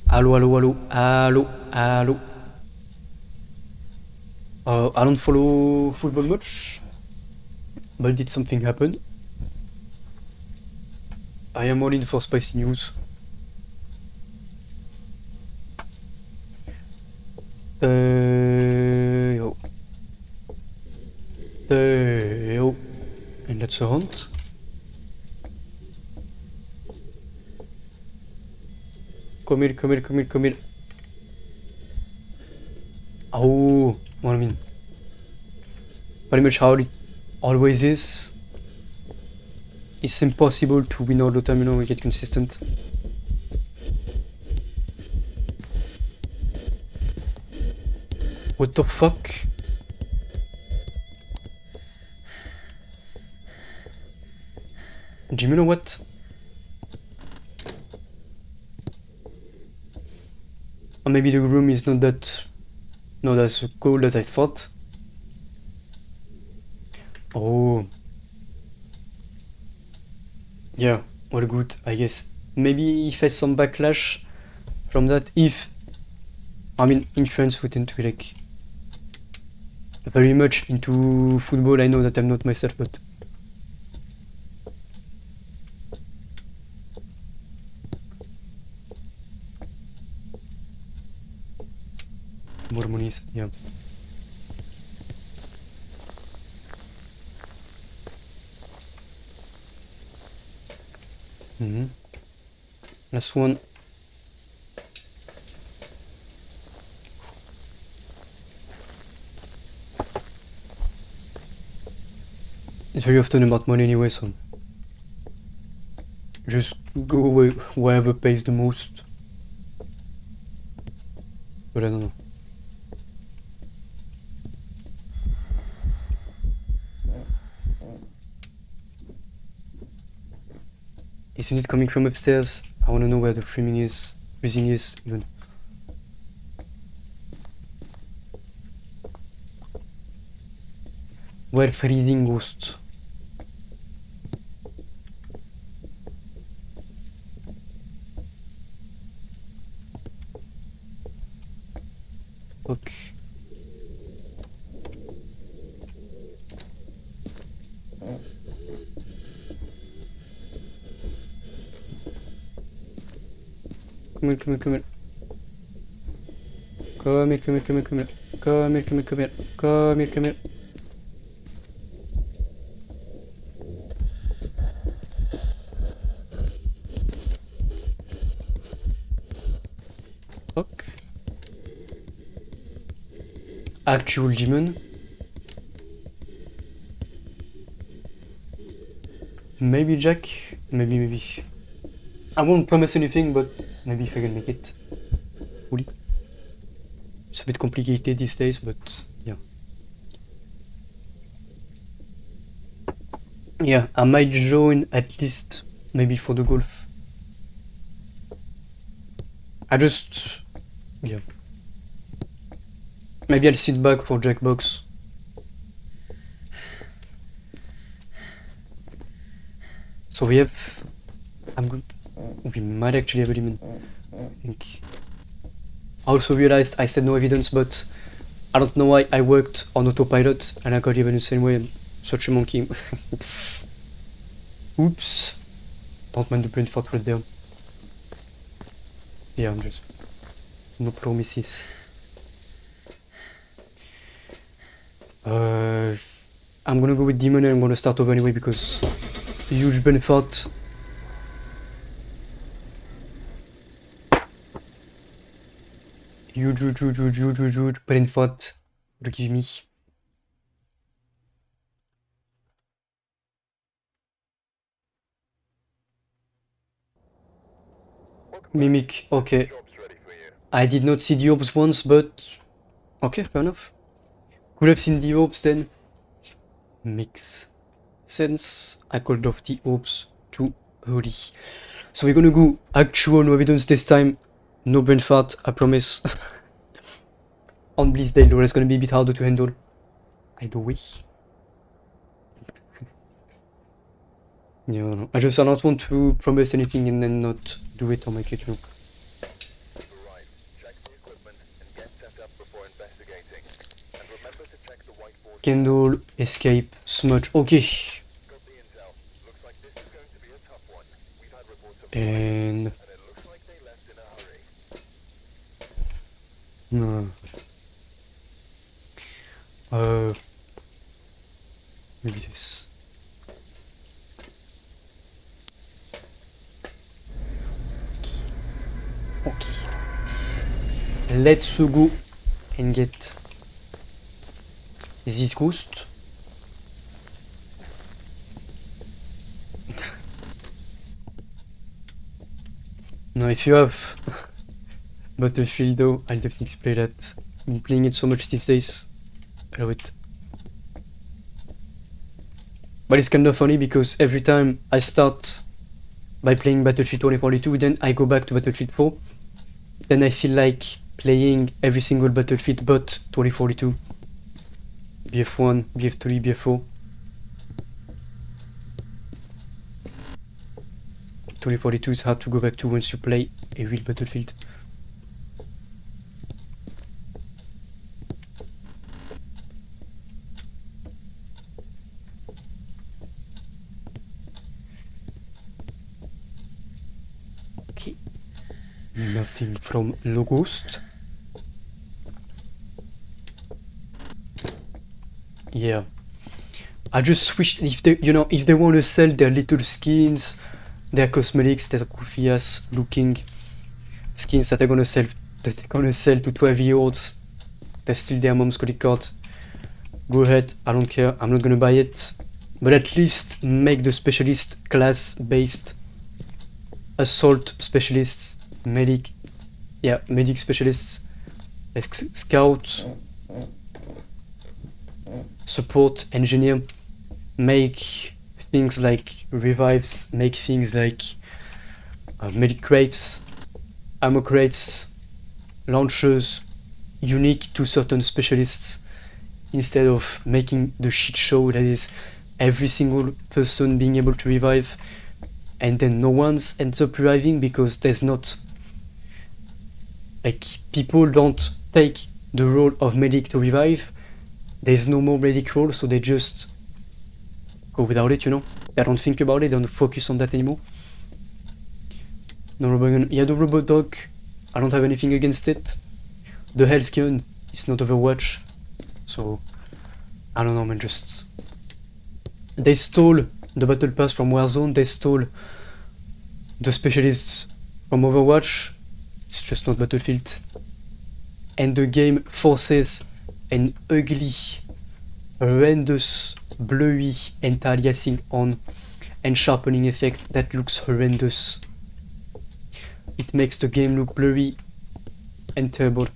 Hello, hello, hello, hello, hello. I don't follow football much, but did something happen? I am all in for spicy news. Yo. Yo. And that's a hunt. Come here, come here, come here, come here. Oh, well, I mean, pretty much how it always is. It's impossible to win all the time, you know, we get consistent. What the fuck? Jim, you know what? Or maybe the room is not that... not as cold as I thought. Oh. Yeah, well good, I guess. Maybe if has some backlash from that, if... I mean, in France we tend to be like... very much into football. I know that I'm not myself, but... more monies, yeah. Last one. It's very often about money anyway, so... just go wherever pays the most. But I don't know. Isn't it coming from upstairs? I wanna know where the freezing is. Even. Where freezing ghost? Fuck. Come here. Come here. Fuck. Actual demon. Maybe Jack. Maybe. I won't promise anything, but maybe if I can make it. Fully. It's a bit complicated these days, but yeah. Yeah, I might join at least maybe for the golf. Yeah. Maybe I'll sit back for Jackbox. So we have... We might actually have a demon. I think. I also realized I said no evidence, but I don't know why I worked on autopilot and I got even the same way. I'm such a monkey. Oops. Don't mind the brain fart right there. Yeah, I'm just... No promises. I'm gonna go with demon and I'm gonna start over anyway because huge brain fart. Huge brain fart. Give me. Mimic, okay. I did not see the orbs once, but... Okay, fair enough. Could have seen the orbs then. Makes sense. I called off the orbs too early. So we're gonna go actual no evidence this time. No brain fart, I promise. On Blizzdale though, it's gonna be a bit harder to handle. Either way. Yeah, no. I don't want to promise anything and then not do it on my kit, you know. Candle, escape, smudge, okay. And... No. Maybe this. Okay. Let's go and get this ghost. Now, if you have Battlefield though, I'll definitely play that. I've been playing it so much these days. I love it. But it's kind of funny because every time I start by playing Battlefield 2042, then I go back to Battlefield 4. Then I feel like playing every single Battlefield but 2042. BF1, BF3, BF4. 2042 is hard to go back to once you play a real Battlefield. Okay. Nothing from Loghost. Yeah. I just wish if they want to sell their little skins, their cosmetics, their goofy ass looking skins that they're gonna sell to 12-year-olds, they steal their mom's credit card. Go ahead, I don't care, I'm not gonna buy it. But at least make the specialist class based assault specialists, medic specialists, like scout, support, engineer, make things like revives, make things like medic crates, ammo crates, launchers, unique to certain specialists, instead of making the shit show that is every single person being able to revive, and then no one's ends up reviving because there's not, like, people don't take the role of medic to revive. There's no more medic role, so they just go without it, you know? They don't think about it, they don't focus on that anymore. No robot gun. Yeah, the robot dog, I don't have anything against it. The health gun is not Overwatch, so I don't know, man, just... They stole the battle pass from Warzone, they stole the specialists from Overwatch. It's just not Battlefield. And the game forces an ugly, horrendous, blurry anti-aliasing on and sharpening effect that looks horrendous. It makes the game look blurry and terrible.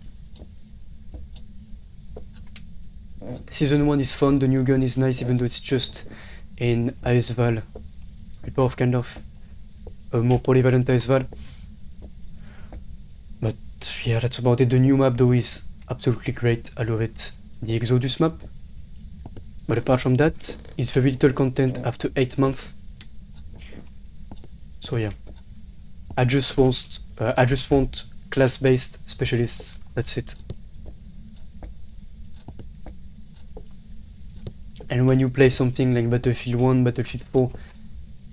Season 1 is fun, the new gun is nice, even though it's just an ASVAL ripoff, kind of. A more polyvalent ASVAL. But yeah, that's about it. The new map though is absolutely great, I love it. The Exodus map. But apart from that, it's very little content after 8 months. So yeah. I just want class-based specialists, that's it. And when you play something like Battlefield 1, Battlefield 4,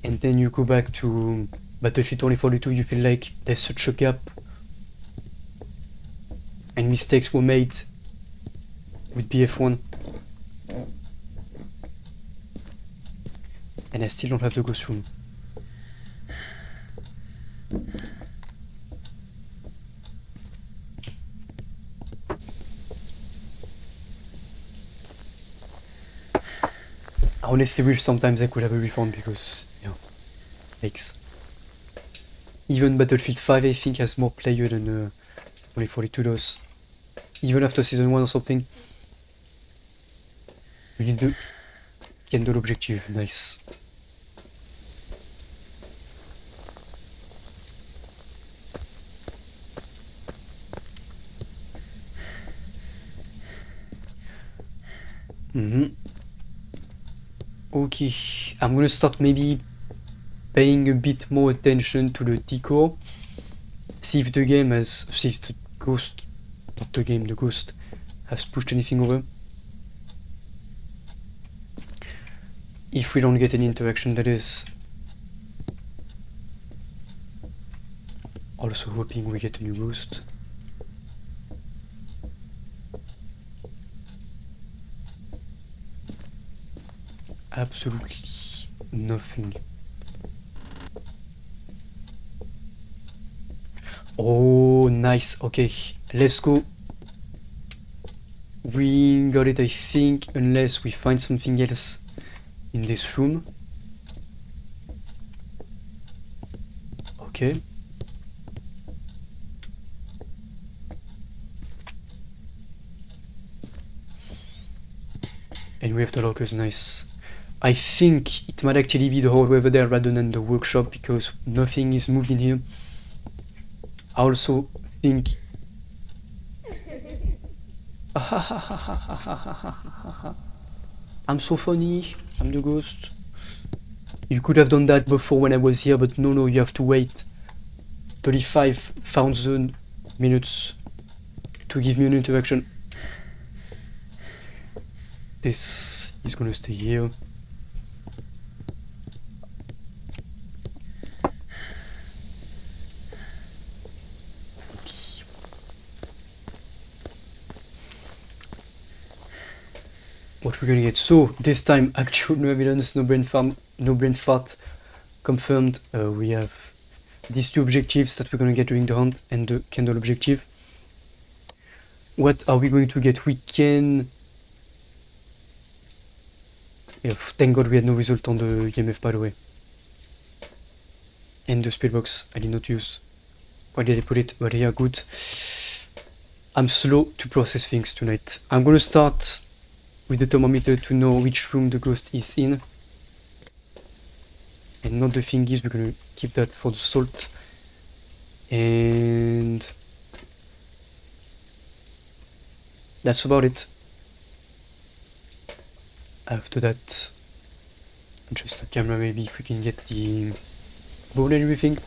and then you go back to Battlefield 2042, you feel like there's such a gap. And mistakes were made with BF1. And I still don't have the ghost room. I honestly wish sometimes I could have a refund because, you know, takes. Even Battlefield 5 I think has more player than 2042 does. Even after season 1 or something. We need the candle objective, nice. Okay, I'm gonna start maybe paying a bit more attention to the decor. See if the game has... see if the ghost... not the game, the ghost has pushed anything over. If we don't get any interaction, that is. Also hoping we get a new ghost. Absolutely nothing. Oh, nice. Okay, let's go. We got it, I think, unless we find something else in this room. Okay. And we have the lockers, nice. I think it might actually be the hallway over there rather than the workshop because nothing is moved in here. I also think... I'm so funny, I'm the ghost. You could have done that before when I was here, but no, you have to wait 35,000 minutes to give me an interaction. This is gonna stay here. What we're gonna get? So this time, actual no evidence, no brain fart confirmed. We have these two objectives that we're gonna get during the hunt and the candle objective. What are we going to get? We can... yeah, thank God we had no result on the EMF, by the way. And the spill box I did not use. Why did I put it? Well, yeah, good. I'm slow to process things tonight. I'm gonna start with the thermometer to know which room the ghost is in. And not the thingies, we're gonna keep that for the salt. And that's about it. After that, just a camera maybe, if we can get the bone and everything.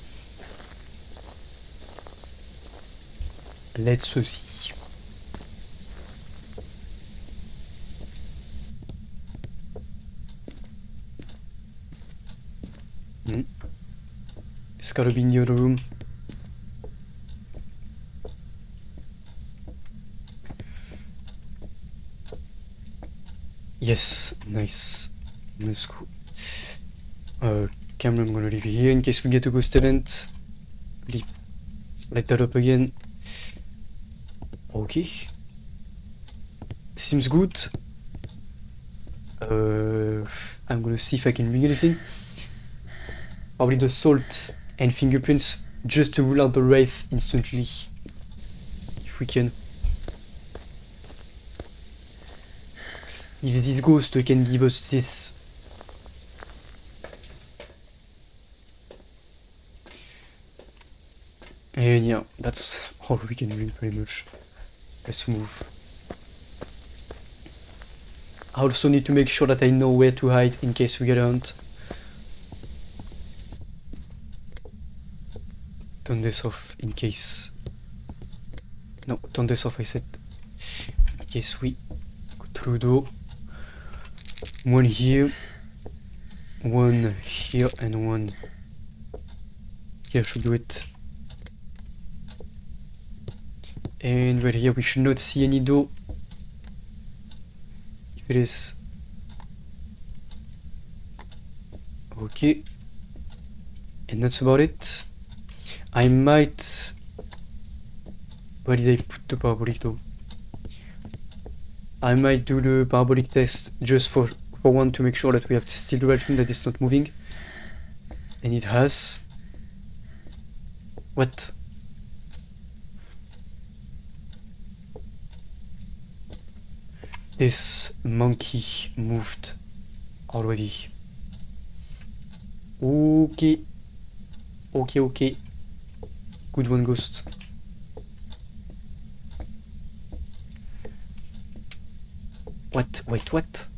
Let's see. It's gotta be in the other room. Yes, nice. Let's go. Camera I'm gonna leave here in case we get a ghost event. Light that up again. Okay. Seems good. I'm gonna see if I can bring anything. Probably the salt and fingerprints just to rule out the wraith instantly. If we can. If this ghost can give us this. And yeah, that's all we can bring pretty much. Let's move. I also need to make sure that I know where to hide in case we get a hunt. Turn this off in case... No, turn this off I said. In case we go through the door. One here. One here and one here should do it. And right here we should not see any door. If it is... Okay. And that's about it. I might... Where did I put the parabolic though? I might do the parabolic test just for one to make sure that we have still the right room, that it's not moving. And it has... What? This monkey moved already. Okay. Okay. Good one, ghost. What? Wait, what?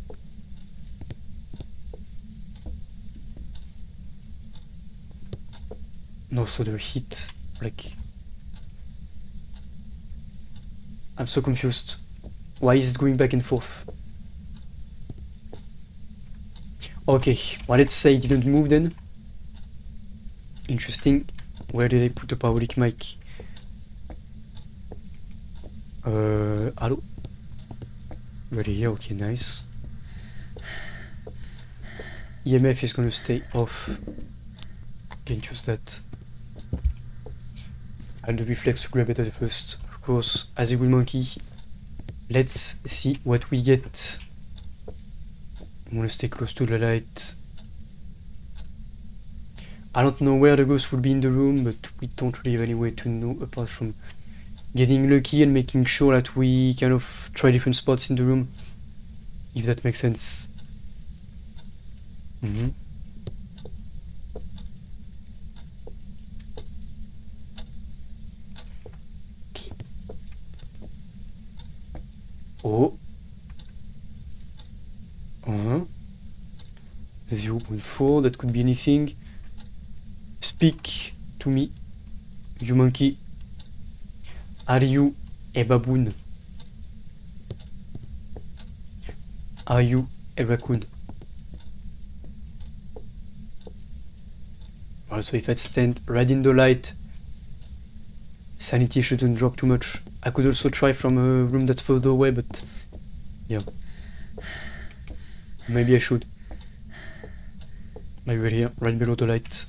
No, so the heat, like... I'm so confused. Why is it going back and forth? Okay, well, let's say it didn't move then. Interesting. Where did I put the parabolic mic? Hello? Ready here, okay, nice. EMF is gonna stay off. Can't use that. I had the reflex to grab it at first, of course, as a good monkey. Let's see what we get. I'm gonna stay close to the light. I don't know where the ghost will be in the room, but we don't really have any way to know apart from getting lucky and making sure that we kind of try different spots in the room. If that makes sense. Okay. Oh. 0.4, that could be anything. Speak to me, you monkey. Are you a baboon? Are you a raccoon? Also, if I stand right in the light, sanity shouldn't drop too much. I could also try from a room that's further away, but yeah. Maybe I should. Like right here, right below the light.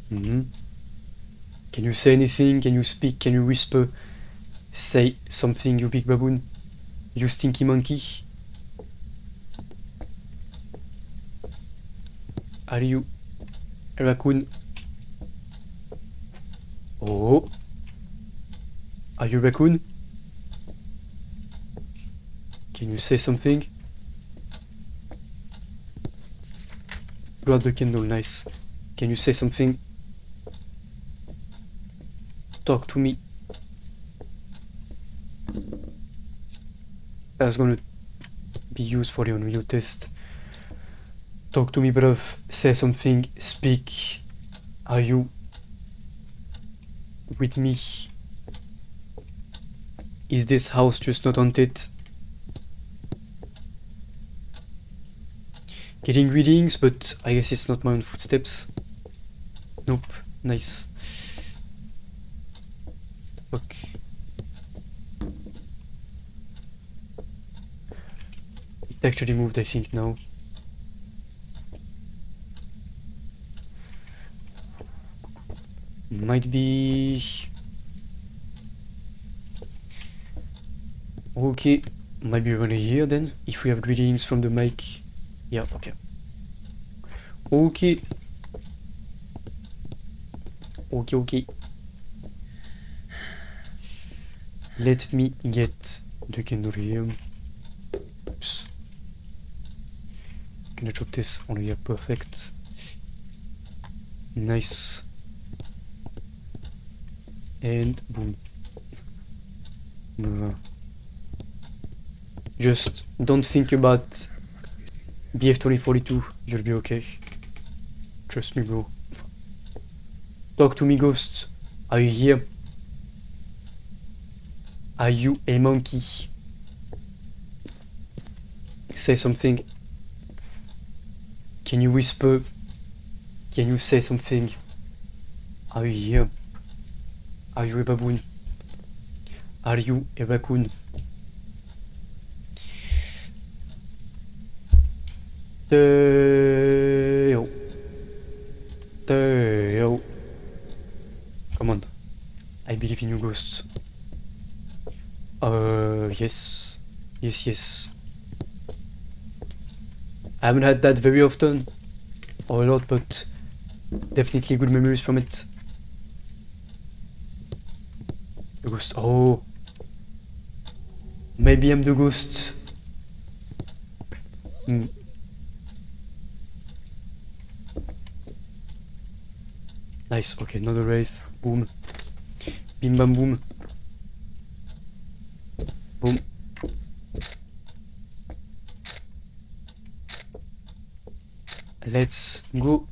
Can you say anything? Can you speak? Can you whisper? Say something, you big baboon. You stinky monkey. Are you a raccoon? Oh. Are you a raccoon? Can you say something? Blow out the candle, nice. Can you say something? Talk to me. That's gonna be used for the Unreal test. Talk to me, bruv. Say something. Speak. Are you with me? Is this house just not haunted? Getting readings, but I guess it's not my own footsteps. Nope. Nice. Fuck. It actually moved, I think, now. Might be... Okay. Might be around here then, if we have readings from the mic. Yeah, okay. Okay. Okay. Let me get the candle here. Oops. Can I drop this on here? Perfect. Nice. And boom. Just don't think about BF2042. You'll be okay. Trust me, bro. Talk to me, ghost. Are you here? Are you a monkey? Say something. Can you whisper? Can you say something? Are you here? Are you a baboon? Are you a raccoon? Teo. Come on. I believe in you, ghosts. Yes. Yes. I haven't had that very often. Or a lot, but definitely good memories from it. The ghost. Oh. Maybe I'm the ghost. Nice, okay, another wraith. Boom. Bim bam boom. Boom. Let's go.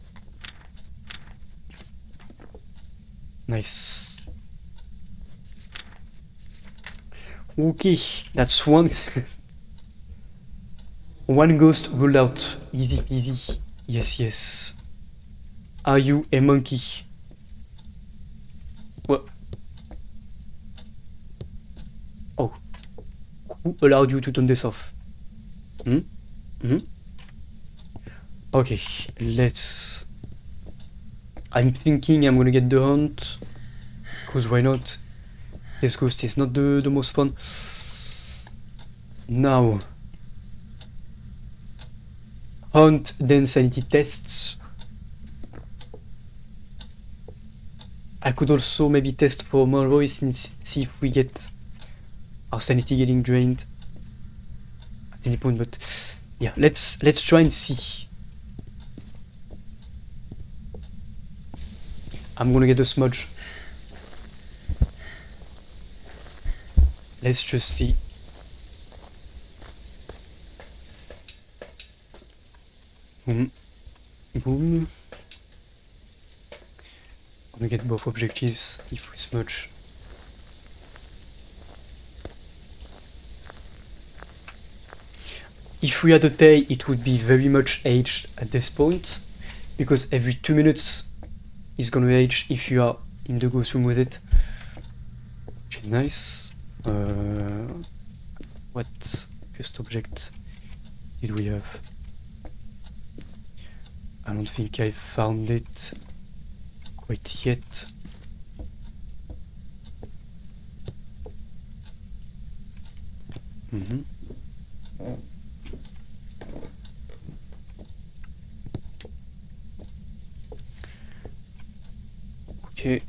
Nice. Okay, that's one. One ghost ruled out. Easy peasy. Yes. Are you a monkey? What? Oh. Who allowed you to turn this off? Okay, let's... I'm thinking I'm gonna get the hunt. Cause why not? This ghost is not the most fun. Now... Hunt, then sanity tests. I could also maybe test for Malroy and see if we get our sanity getting drained at any point, but yeah, let's try and see. I'm gonna get a smudge. Let's just see. Boom. I'm gonna get both objectives if we smudge. If we had a day, it would be very much aged at this point, because every 2 minutes is gonna age if you are in the ghost room with it, which is nice. What cursed object did we have? I don't think I found it quite yet. Okay.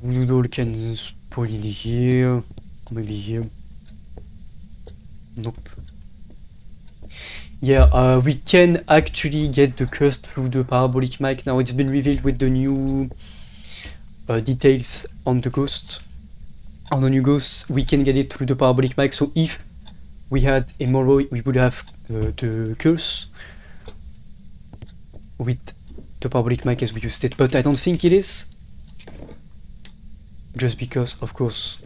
Voodoo doll can spawn in here. Maybe here. Nope. Yeah, we can actually get the curse through the parabolic mic now. It's been revealed with the new details on the ghost. On the new ghosts, we can get it through the parabolic mic. So if we had a Moroi, we would have the curse with the parabolic mic as we used it. But I don't think it is. Just because, of course,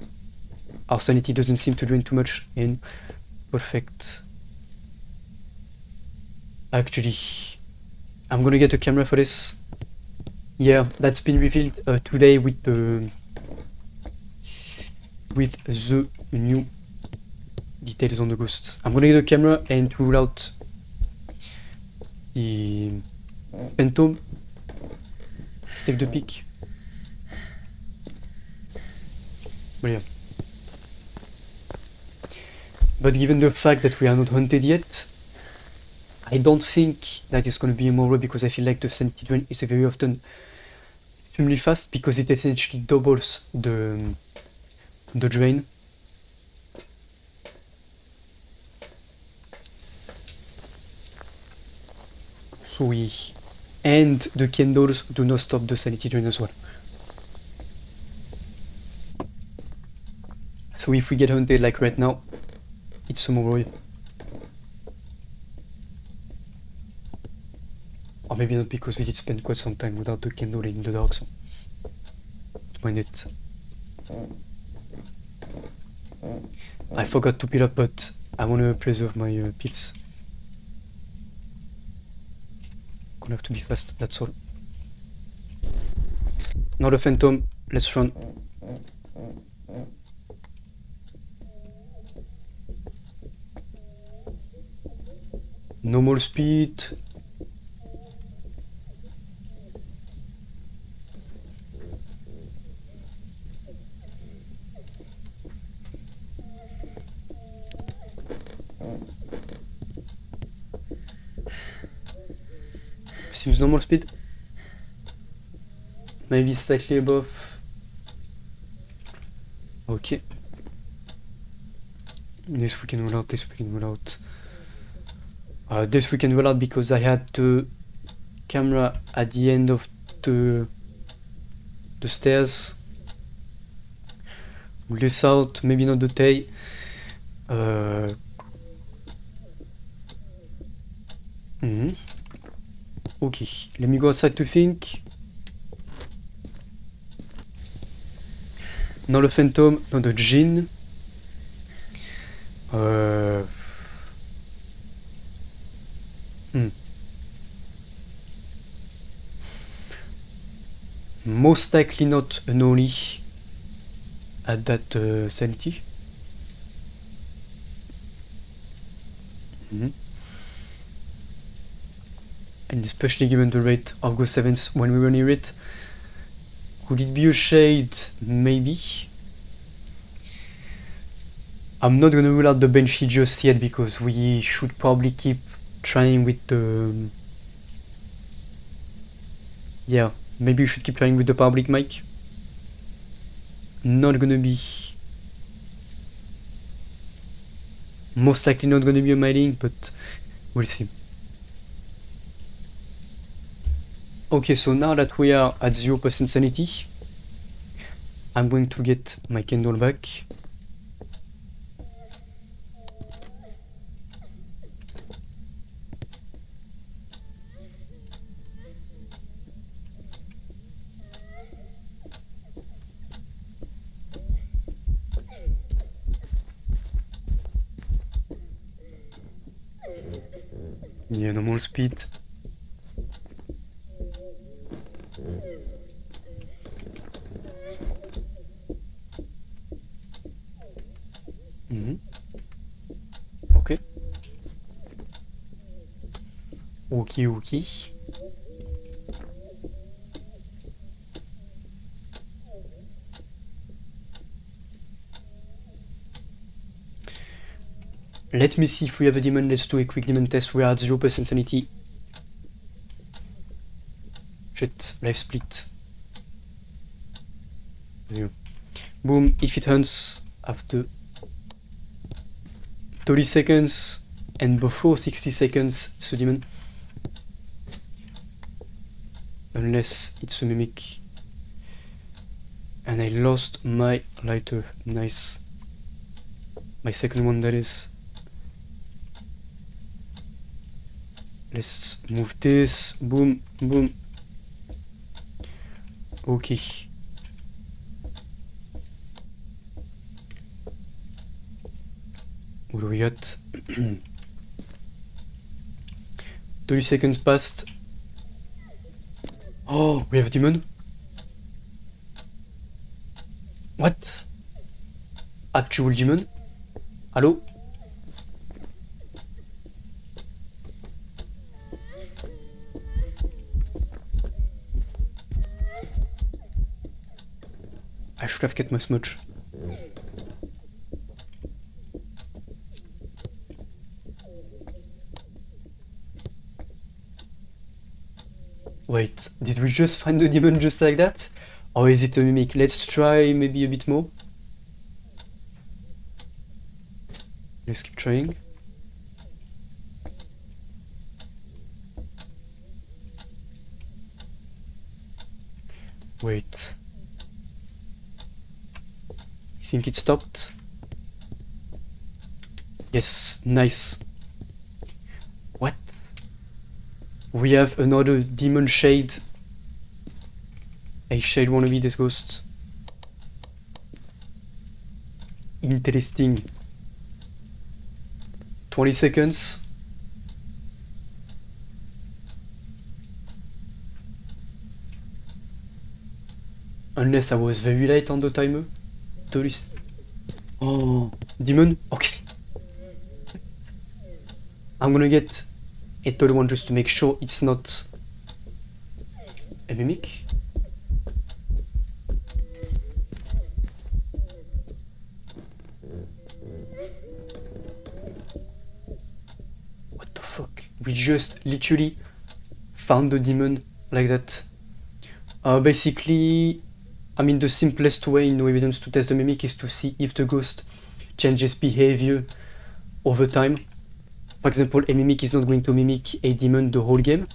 our sanity doesn't seem to drain too much in perfect. Actually, I'm gonna get a camera for this. Yeah, that's been revealed today with the new details on the ghosts. I'm gonna get a camera and rule out the phantom. Take the pic. But yeah. But given the fact that we are not hunted yet, I don't think that it's gonna be a Moroi because I feel like the sanity drain is very often extremely fast because it essentially doubles the drain. So and the candles do not stop the sanity drain as well. So if we get hunted like right now, it's a Moroi. Or maybe not because we did spend quite some time without the candle in the dark, so don't mind it. I forgot to peel up, but I want to preserve my pills. Gonna have to be fast, that's all. Not a phantom, let's run. Normal speed. Seems normal speed. Maybe slightly above. Okay. This we can roll out, this we can roll out. This we can roll out because I had the camera at the end of the stairs. Roll this out, maybe not the tail. Okay, let me go outside to think. Not the phantom, not the djinn. Most likely not an Oli at that sanity. And especially given the rate of Ghost Events when we were near it. Could it be a shade? Maybe. I'm not gonna rule out the Banshee just yet because we should probably keep trying with the... Yeah, maybe we should keep trying with the public mic. Not gonna be... Most likely not gonna be a mining, but we'll see. Okay, so now that we are at 0% sanity, I'm going to get my candle back. Yeah, normal speed. Okay. Okay. Let me see if we have a demon. Let's do a quick demon test. We are at 0% sanity. Shit, life split. There. Boom, if it hunts after 30 seconds and before 60 seconds, it's a demon. Unless it's a mimic. And I lost my lighter. Nice. My second one, that is. Let's move this. Boom, boom. Okay. What do we got? 30 seconds passed. Oh, we have a demon? What? Actual demon? Hello? I should have kept my smudge. Wait, did we just find the demon just like that? Or is it a mimic? Let's try maybe a bit more. Let's keep trying. Wait. I think it stopped. Yes, nice. What? We have another demon shade. A shade wanna be this ghost. Interesting. 20 seconds. Unless I was very late on the timer. 30. Oh, demon? Okay. I'm gonna get a third one just to make sure it's not a mimic. What the fuck? We just literally found the demon like that. Basically, I mean, the simplest way in no evidence to test the mimic is to see if the ghost changes behavior over time. For example, a mimic is not going to mimic a demon the whole game.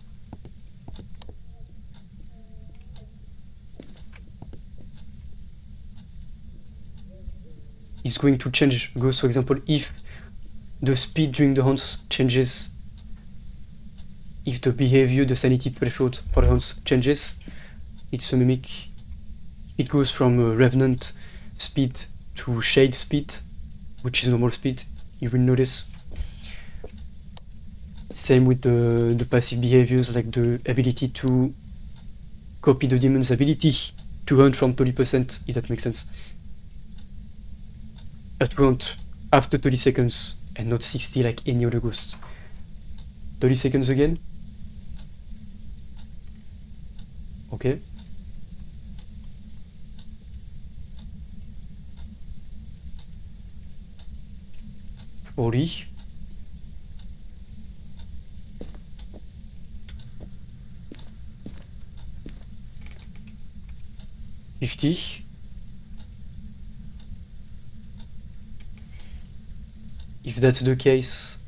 It's going to change ghosts, for example, if the speed during the hunts changes, if the behavior, the sanity threshold for the hunts changes, it's a mimic. It goes from revenant speed to shade speed, which is normal speed, you will notice. Same with the passive behaviors, like the ability to copy the demon's ability to hunt from 30%, if that makes sense. To hunt after 30 seconds and not 60 like any other ghost. 30 seconds again. Okay. 40. 50. If that's the case,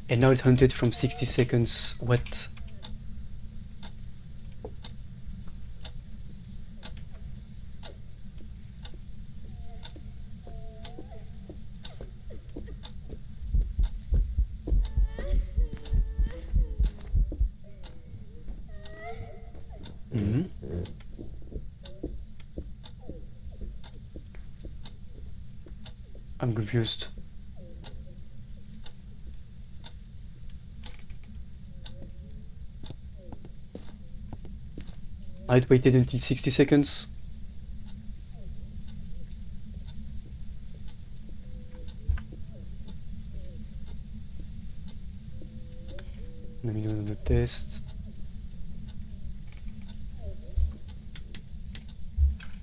and now it hunted from 60 seconds. What? I'm confused. I'd waited until 60 seconds. Let me do another test.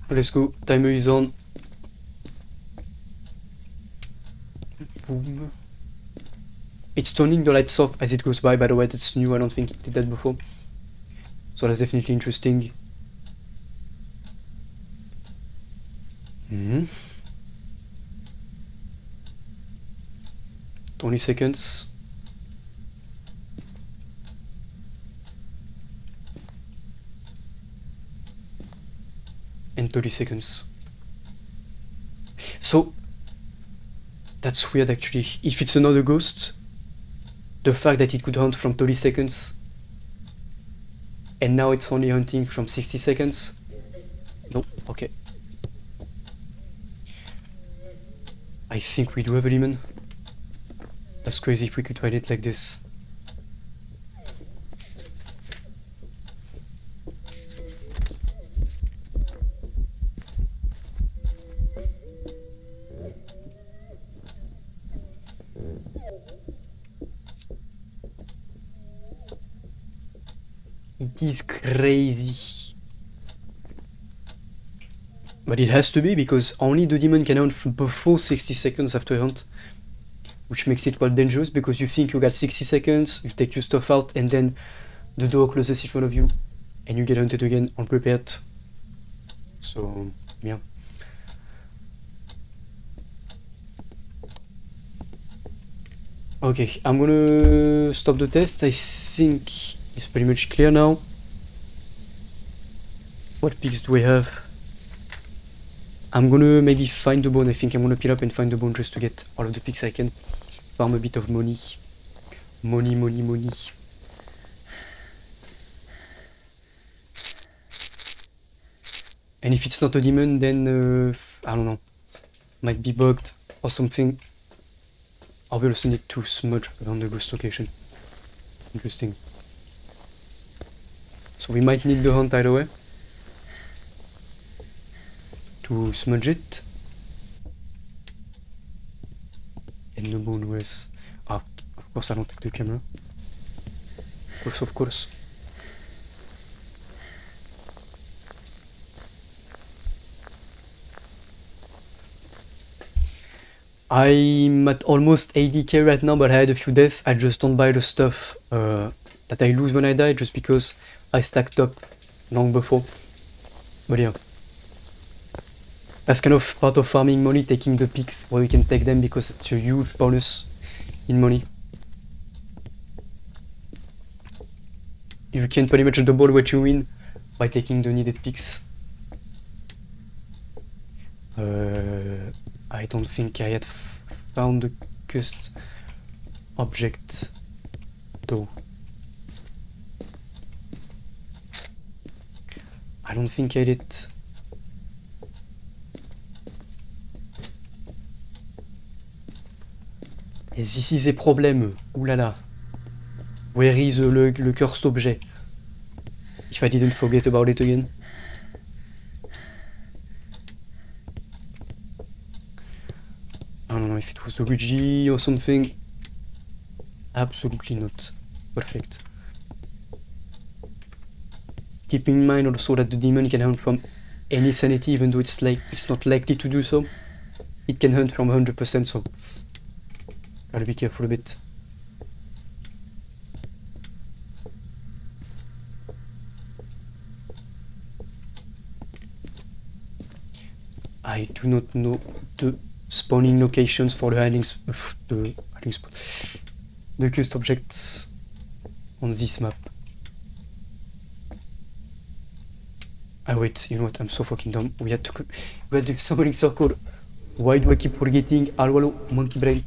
Let's go. Timer is on. Boom. It's turning the lights off as it goes by the way, that's new, I don't think it did that before. So that's definitely interesting. 20 seconds. And 30 seconds. So, that's weird actually. If it's another ghost, the fact that it could hunt from 30 seconds and now it's only hunting from 60 seconds. No, okay. I think we do have a demon. That's crazy if we could find it like this. It is crazy. But it has to be, because only the demon can hunt before 60 seconds after hunt. Which makes it quite dangerous, because you think you got 60 seconds, you take your stuff out, and then the door closes in front of you, and you get hunted again unprepared. So, yeah. Okay, I'm gonna stop the test. I think it's pretty much clear now. What pigs do we have? I'm gonna maybe find the bone. I think I'm gonna peel up and find the bone just to get all of the pigs I can. Farm a bit of money. Money, money, money. And if it's not a demon, then I don't know. Might be bugged or something. I will also need to smudge around the ghost location. Interesting. So we might need the hunt either way to smudge it. And the bone was... Ah, of course I don't take the camera. Of course, of course. I'm at almost 80k right now, but I had a few deaths. I just don't buy the stuff that I lose when I die, just because I stacked up long before. But yeah. That's kind of part of farming money, taking the pigs where you can take them, because it's a huge bonus in money. You can pretty much double what you win by taking the needed pigs. I don't think I had found the cursed object though. I don't think I did. This is a problem. Ooh la la. Where is the cursed object? If I didn't forget about it again. I don't know if it was the Ouija or something. Absolutely not. Perfect. Keep in mind also that the demon can hunt from any sanity, even though it's not likely to do so. It can hunt from 100%, so gotta be careful a bit. I do not know the spawning locations for the hiding spot, the cursed objects on this map. Ah wait, you know what? I'm so fucking dumb. We had the summoning circle. Why do I keep forgetting? Alwalo, monkey brain.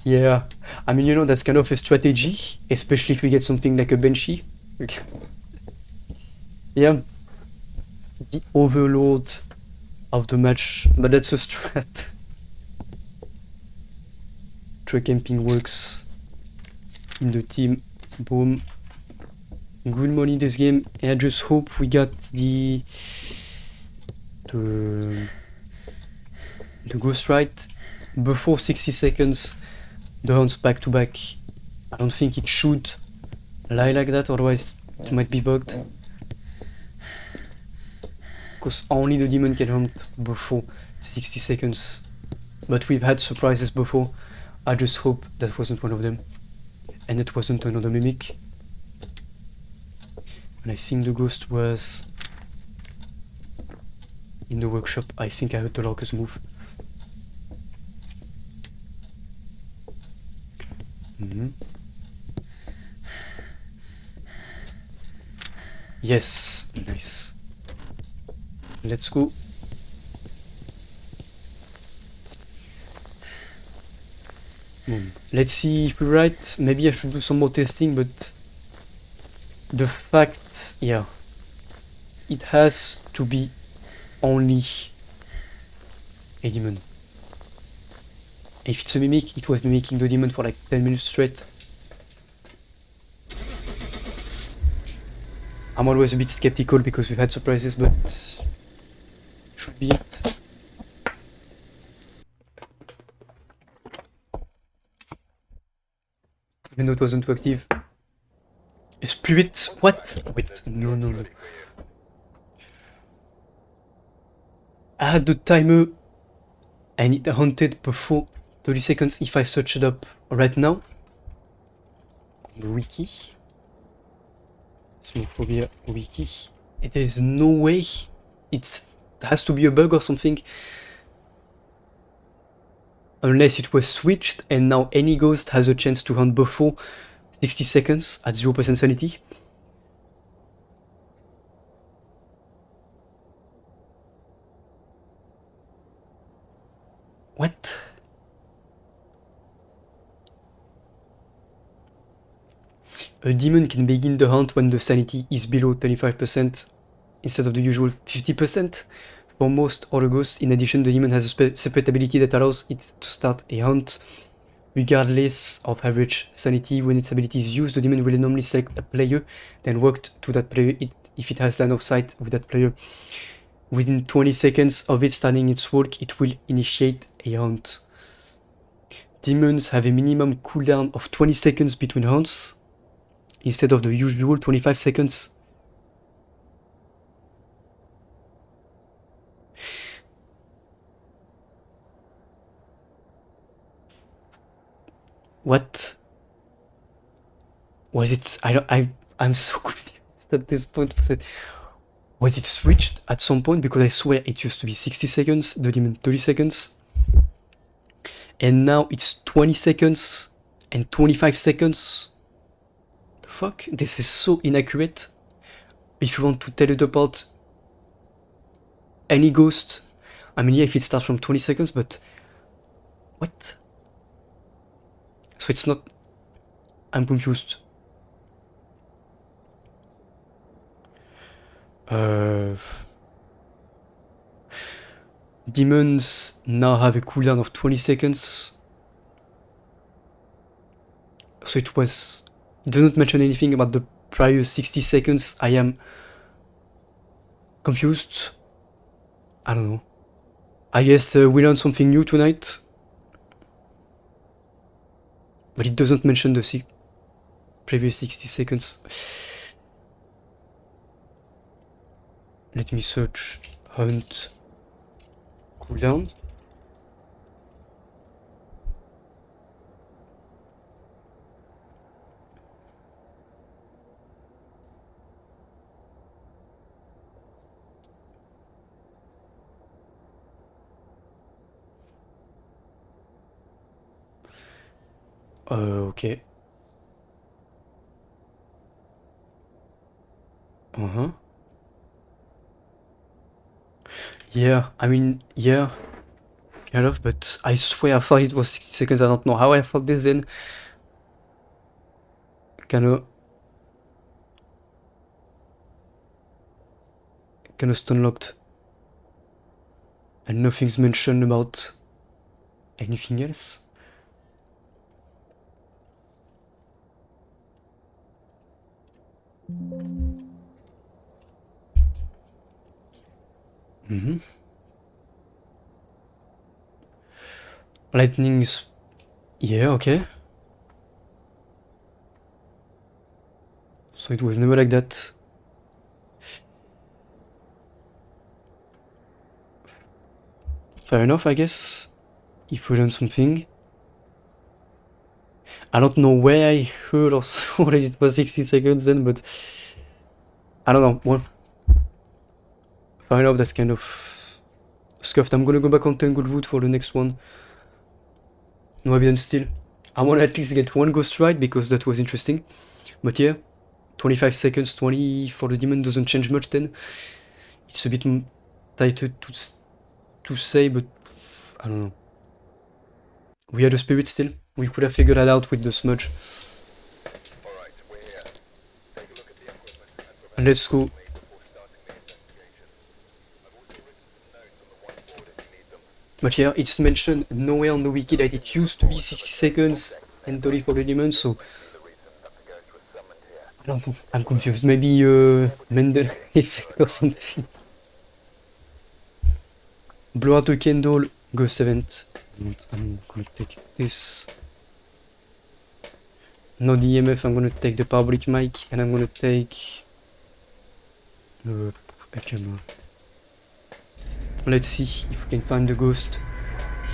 Yeah, I mean, you know, that's kind of a strategy, especially if we get something like a Banshee. Yeah, the overlord of the match, but that's a strat. Truck camping works in the team. Boom. Good money this game, and I just hope we got the ghost right before 60 seconds. The hunts back to back. I don't think it should lie like that, otherwise it might be bugged. Because only the demon can hunt before 60 seconds. But we've had surprises before. I just hope that wasn't one of them. And it wasn't another mimic. And I think the ghost was in the workshop. I think I heard the locust move. Yes, nice. Let's go. Let's see if we're right. Maybe I should do some more testing, but the fact, yeah, it has to be only a demon. If it's a mimic, it was mimicking the demon for like 10 minutes straight. I'm always a bit skeptical because we've had surprises, but should be it. Even though it wasn't too active. Spirit? What? Wait, no. I had the timer and it haunted before 30 seconds if I search it up right now. The wiki. Phasmophobia wiki. There's no way. It has to be a bug or something. Unless it was switched and now any ghost has a chance to hunt before 60 seconds at 0% sanity. What? A demon can begin the hunt when the sanity is below 25% instead of the usual 50%. For most other ghosts, in addition, the demon has a separate ability that allows it to start a hunt regardless of average sanity. When its ability is used, the demon will normally select a player, then work to that player if it has line of sight with that player. Within 20 seconds of it starting its walk, it will initiate a hunt. Demons have a minimum cooldown of 20 seconds between hunts, instead of the usual 25 seconds. What? Was it... I'm so confused at this point. Was it switched at some point? Because I swear it used to be 60 seconds, the demon 30 seconds. And now it's 20 seconds and 25 seconds. The fuck? This is so inaccurate. If you want to tell it apart, any ghost, I mean, yeah, if it starts from 20 seconds, but what? So it's not... I'm confused. Demons now have a cooldown of 20 seconds. So it was... It doesn't mention anything about the prior 60 seconds. I am confused. I don't know. I guess we learned something new tonight. But it doesn't mention the previous 60 seconds. Let me search hunt cooldown. Okay. Yeah, I mean, yeah, kind of, but I swear I thought it was 60 seconds. I don't know how I thought this then. Kinda stun locked. And nothing's mentioned about anything else. Lightning's... Yeah, okay. So it was never like that. Fair enough, I guess. if we learn something. I don't know where I heard or saw that it was 16 seconds then, but I don't know. Well, fair enough, that's kind of scuffed. I'm gonna go back on Tanglewood for the next one. No evidence still. I want to at least get one ghost right because that was interesting. But yeah, 25 seconds, 20 for the demon doesn't change much then. It's a bit tighter to say, but I don't know. We had a spirit still. We could have figured that out with the smudge. Let's go. But yeah, it's mentioned nowhere on the wiki that it used to be 60 seconds and 30 for the demon, so I don't know. I'm confused. Maybe Mendel effect or something. Blow out the candle, ghost event. I'm gonna take this. Not the EMF, I'm gonna take the parabolic mic and I'm gonna take a camera. Let's see if we can find the ghost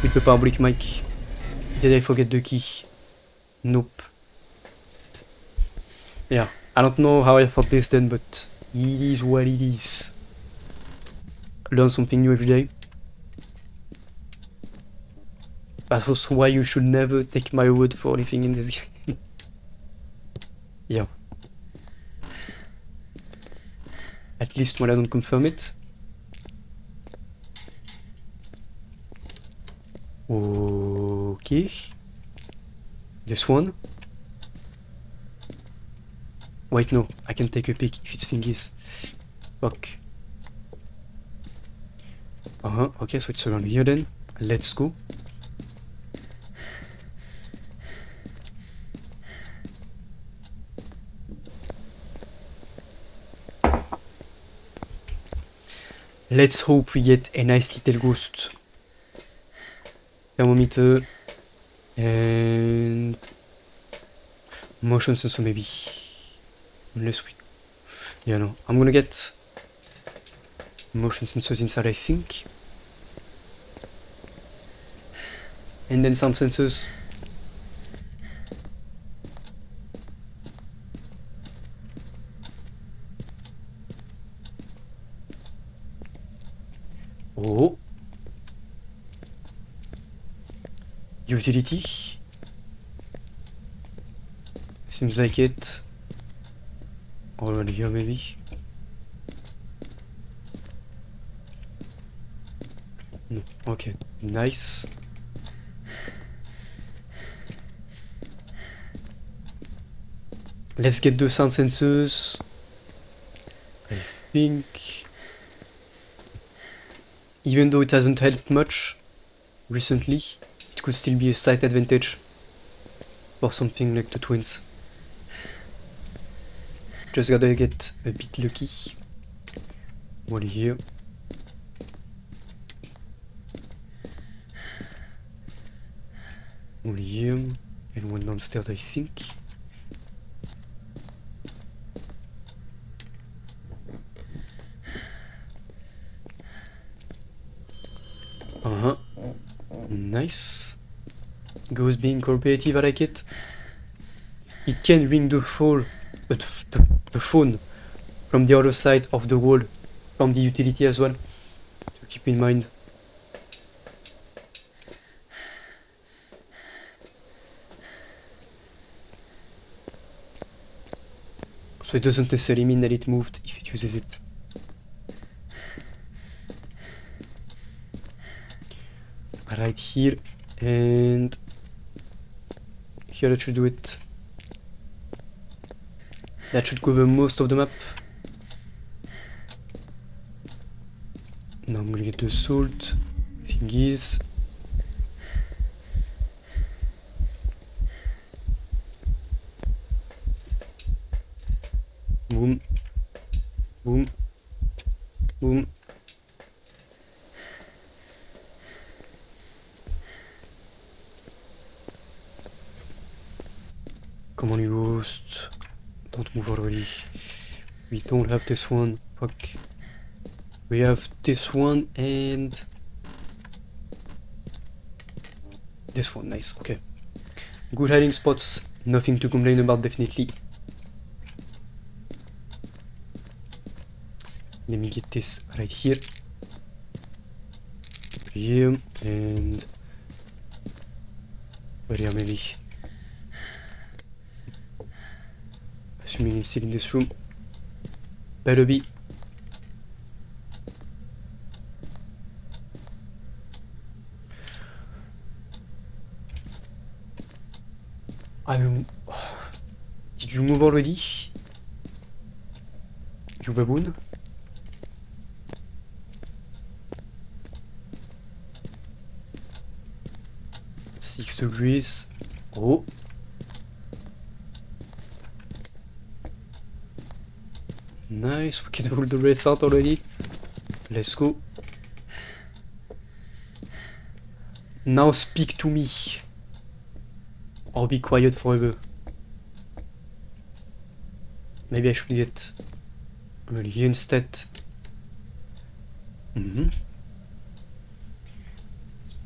with the parabolic mic. Did I forget the key? Nope. Yeah, I don't know how I thought this then, but it is what it is. Learn something new every day. That's also why you should never take my word for anything in this game. Yeah. At least when I don't confirm it. Okay. This one. Wait, no. I can take a peek if it's thingies. Fuck. Okay, so it's around here then. Let's go. Let's hope we get a nice little ghost. Thermometer. And motion sensor maybe. Unless we... Yeah, no. I'm gonna get motion sensors inside, I think. And then sound sensors. Oh. Utility. Seems like it. Already here maybe. No. Okay. Nice. Let's get the sound sensors. I think... Even though it hasn't helped much recently, it could still be a slight advantage for something like the twins. Just gotta get a bit lucky. One here. One here. And one downstairs, I think. Nice. Ghost being cooperative, I like it. It can ring the phone from the other side of the wall, from the utility as well, to keep in mind. So it doesn't necessarily mean that it moved if it uses it. Right here, and here that should do it. That should cover most of the map. Now I'm gonna get the salt thingies. Boom. Boom. Boom. Come on, you ghost. Don't move already. We don't have this one. Fuck. We have this one and... This one, nice, okay. Good hiding spots, nothing to complain about, definitely. Let me get this right here. Here, and... right here, maybe. Assuming he's still in this room. Better be. Did you move already? You baboon? Six degrees. Oh. Nice, we can hold the breath out already. Let's go. Now speak to me. Or be quiet forever. Maybe I should get here instead.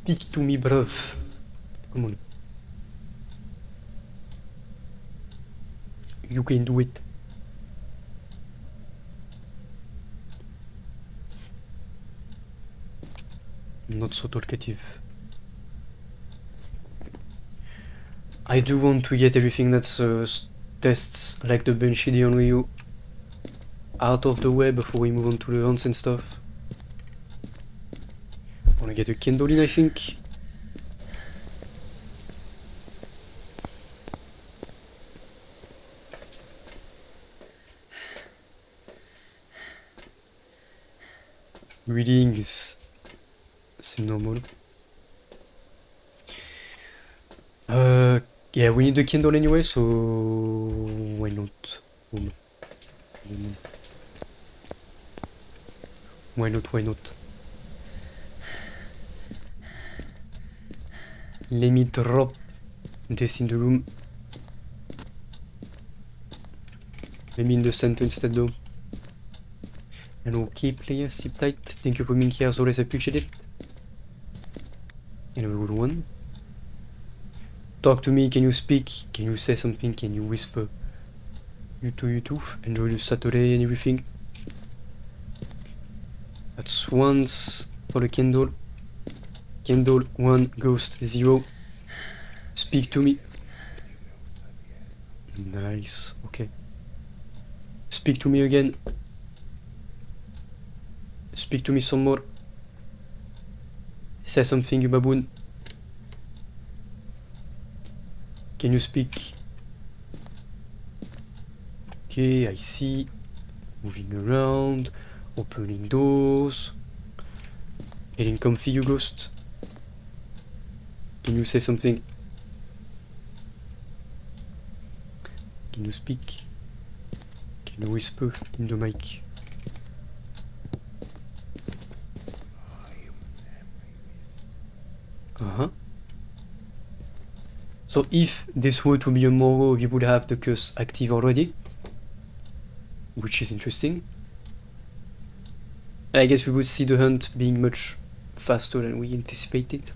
Speak to me, bruv. Come on. You can do it. Not so talkative. I do want to get everything that's tests like the Banshee on Ryu out of the way before we move on to the hunts and stuff. I wanna get a candle in, I think. Readings seem normal. Yeah, we need the candle anyway, so why not? Why not? Let me drop this in the room. Maybe in the center instead though. And okay, players, sleep tight. Thank you for being here, as always, I appreciate it. And have a good one. Talk to me, can you speak? Can you say something? Can you whisper? You too. Enjoy the Saturday and everything. That's once for the candle. Candle 1, ghost 0. Speak to me. Nice, okay. Speak to me again. Speak to me some more. Say something, you baboon. Can you speak? Okay, I see. Moving around. Opening doors. Getting comfy, you ghost. Can you say something? Can you speak? Can you whisper in the mic? So if this were to be a Moro, we would have the curse active already, which is interesting. I guess we would see the hunt being much faster than we anticipated.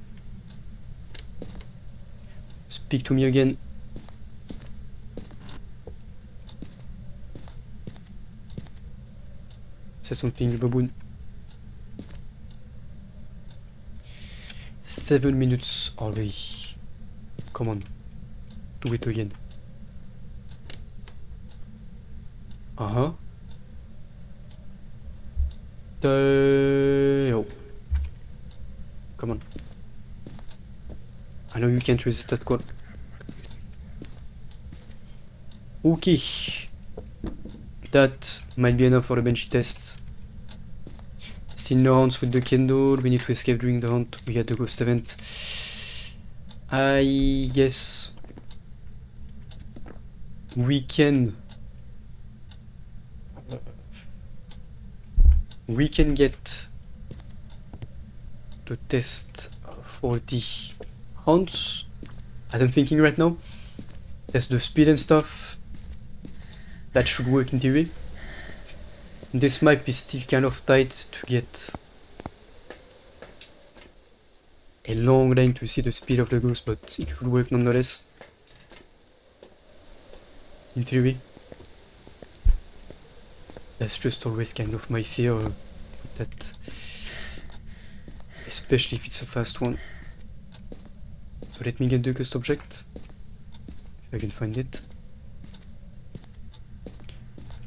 Speak to me again. Say something, baboon. 7 minutes already. Come on. Do it again. Oh. Come on. I know you can't resist that call. Okay. That might be enough for the Banshee test. Still no hunts with the candle. We need to escape during the hunt. We had the ghost event. I guess we can get the test for the hunts, as I'm thinking right now. Test the speed and stuff. That should work in theory. This might be still kind of tight to get a long line to see the speed of the ghost, but it should work nonetheless. In theory. That's just always kind of my fear with that. Especially if it's a fast one. So let me get the ghost object. If I can find it.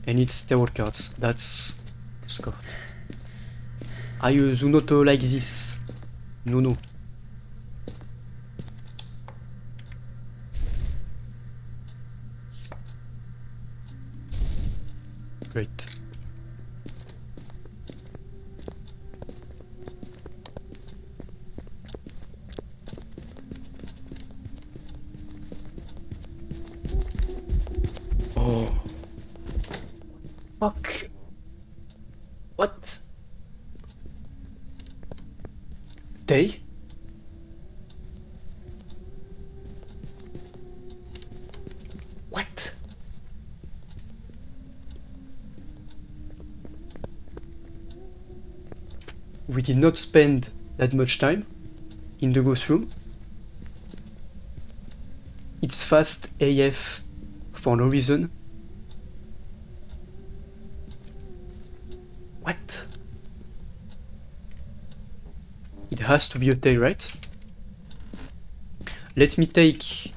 And it's tarot cards. That's scuffed. I do not like this. No, no. Great. Oh. Fuck. What? Day? What? We did not spend that much time in the ghost room. It's fast AF for no reason. What? It has to be a day, right? Let me take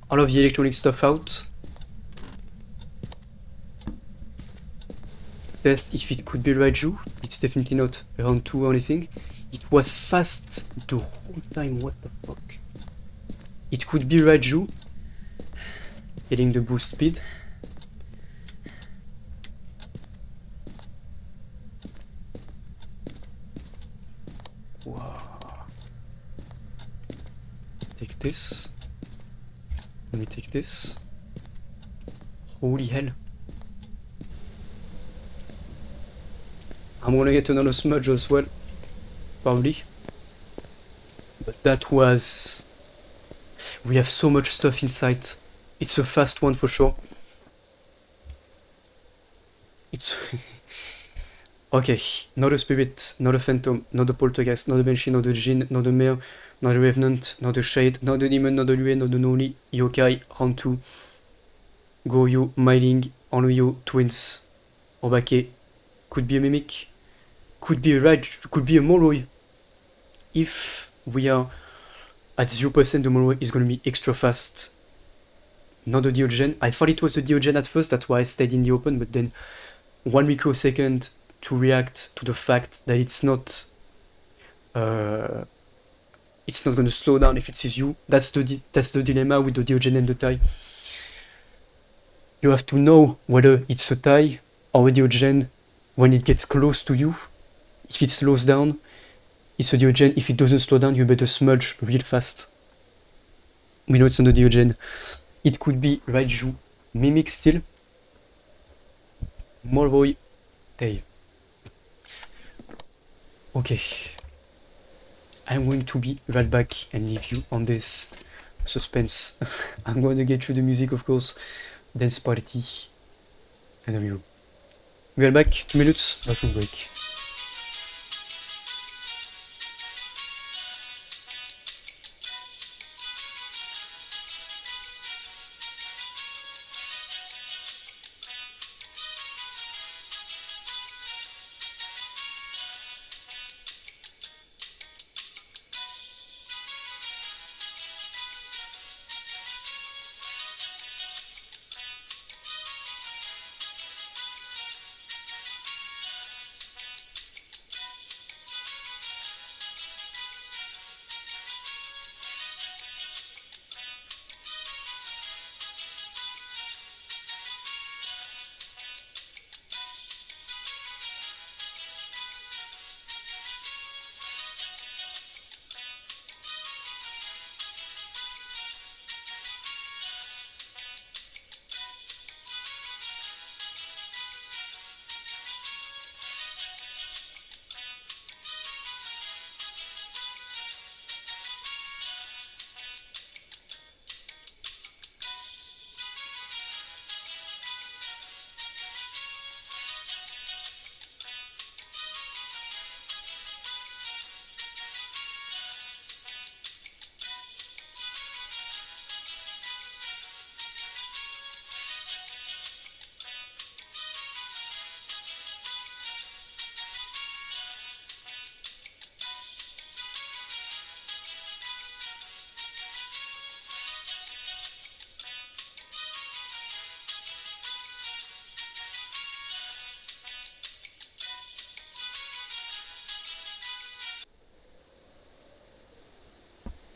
all of the electronic stuff out. Test if it could be Raiju. It's definitely not round 2 or anything. It was fast the whole time, what the fuck? It could be Raiju. Getting the boost speed. Wow. Take this. Let me take this. Holy hell. I'm gonna get another smudge as well. Probably. But that was... We have so much stuff inside. It's a fast one for sure. It's... Okay, not a spirit, not a phantom, not a poltergeist, not a banshee, not a djinn, not a mare, not a revenant, not a shade, not a demon, not a lue, not a noli, yokai, round 2. Goryo, Myling, Onryo, twins. Obake. Could be a mimic. Could be a Raj, could be a Moroi. If we are at 0%, the Moroi is gonna be extra fast. Not the Diogen. I thought it was the Diogen at first, that's why I stayed in the open, but then 1 microsecond to react to the fact that it's not going to slow down if it sees you. That's the dilemma with the Diogen and the tie. You have to know whether it's a tie or a Diogen when it gets close to you. If it slows down, it's a Diogen. If it doesn't slow down, you better smudge real fast. We know it's not a Diogen. It could be Raiju, Mimic still, Moroi, Tai. Okay. I'm going to be right back and leave you on this suspense. I'm going to get through the music, of course, dance party, and then we are back. 2 minutes, bathroom break.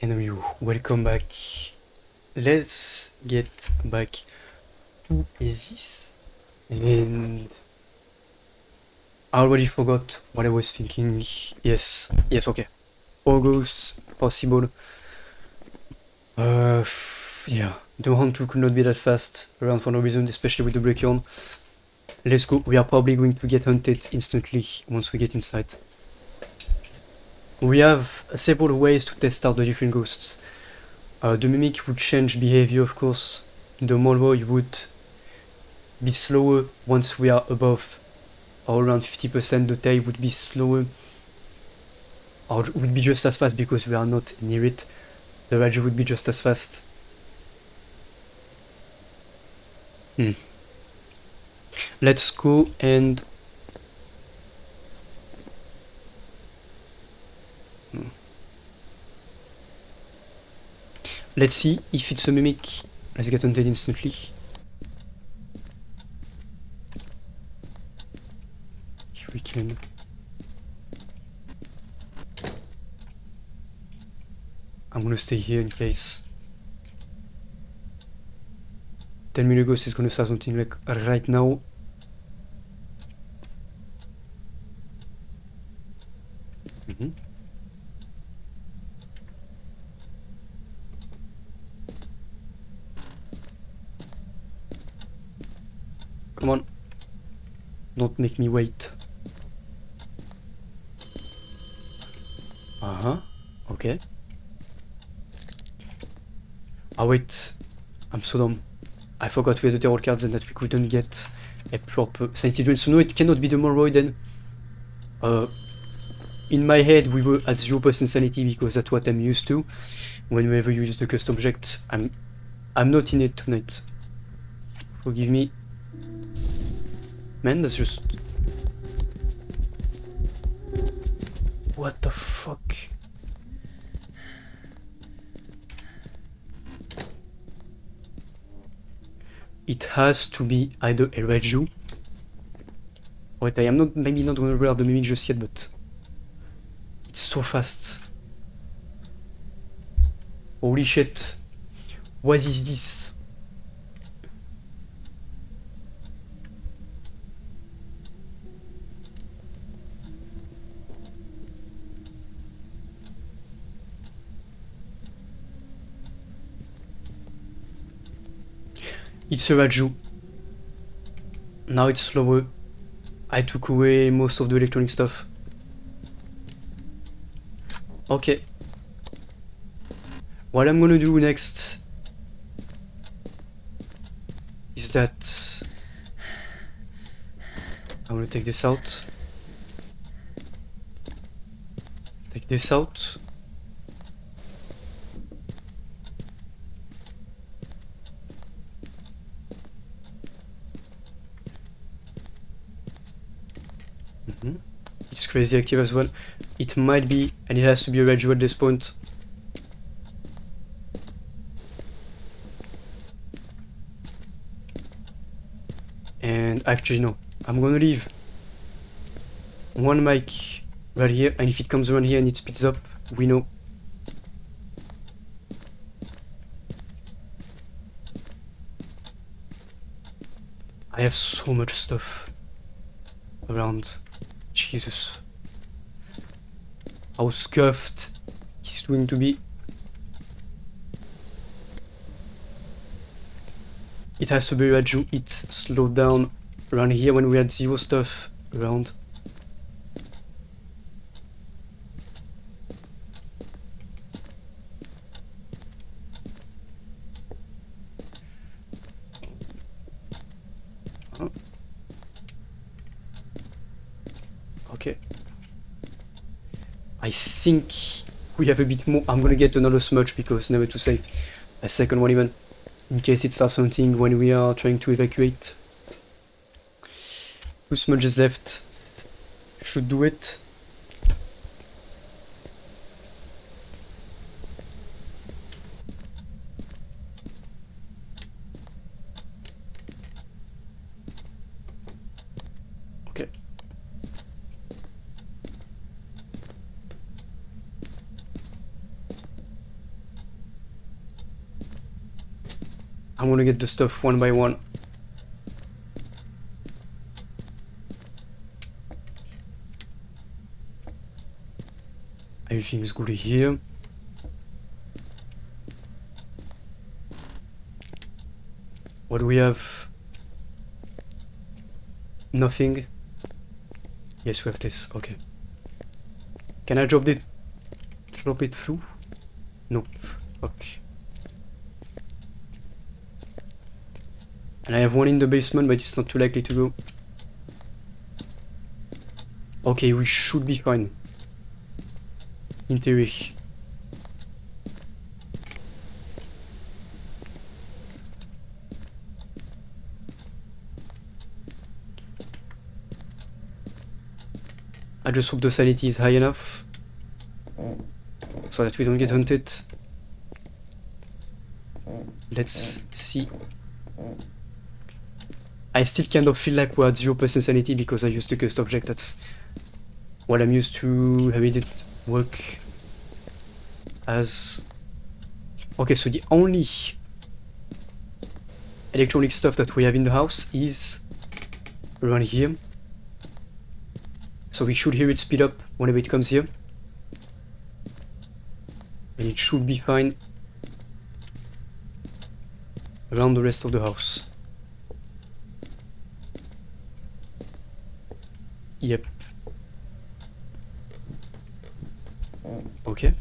And you, welcome back. Let's get back to this. And I already forgot what I was thinking. Yes, okay. 4 ghosts possible. Yeah, the hunt could not be that fast around for no reason, especially with the break-on. Let's go. We are probably going to get hunted instantly once we get inside. We have several ways to test out the different ghosts. The mimic would change behavior, of course. The Molroy would be slower once we are above or around 50%. The tail would be slower, or would be just as fast because we are not near it. The Raja would be just as fast. Let's go and... Let's see if it's a mimic. Let's get hunted instantly. If we can. I'm gonna stay here in case. Tell me the ghost is gonna start something like right now. Come on. Don't make me wait. Okay. Oh wait, I'm so dumb. I forgot we had the terror cards and that we couldn't get a proper sanity drain. So no, it cannot be the Monroy then. In my head we were at 0% sanity because that's what I'm used to. Whenever you use the custom object, I'm not in it tonight. Forgive me. Man, that's just... What the fuck? It has to be either a Reju. Wait, I am not maybe not gonna wear the mimic just yet, but it's so fast. Holy shit. What is this? It's a Raju. Now it's slower. I took away most of the electronic stuff. Okay. What I'm gonna do next is that I'm gonna take this out. Take this out. It's crazy active as well. It might be, and it has to be a Reju at this point. And actually no, I'm gonna leave one mic right here, and if it comes around here and it speeds up, we know. I have so much stuff around. Jesus. How scuffed it's going to be. It has to be Raju. It slowed down around here when we had 0 stuff around. Okay. I think we have a bit more. I'm gonna get another smudge because never too safe. A second one even. In case it starts hunting when we are trying to evacuate. 2 smudges left. Should do it. Okay. I'm gonna get the stuff one by one. Everything is good here. What do we have? Nothing. Yes, we have this. Okay. Can I drop it through? Nope. Fuck. And I have one in the basement, but it's not too likely to go. Okay, we should be fine. In theory. I just hope the sanity is high enough so that we don't get hunted. Let's see. I still kind of feel like we're at 0% sanity because I used the cursed object. That's what I'm used to having it work as. Okay, so the only electronic stuff that we have in the house is around here. So we should hear it speed up whenever it comes here. And it should be fine around the rest of the house. Yep. Okay.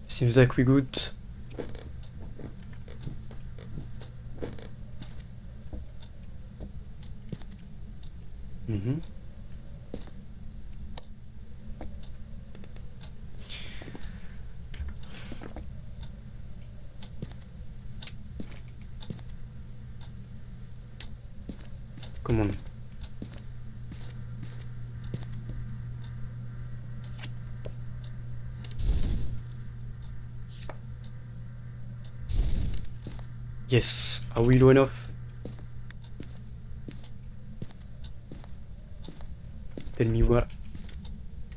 Seems like we're good. Mm-hmm. Come on. Yes, are we low enough? Tell me where.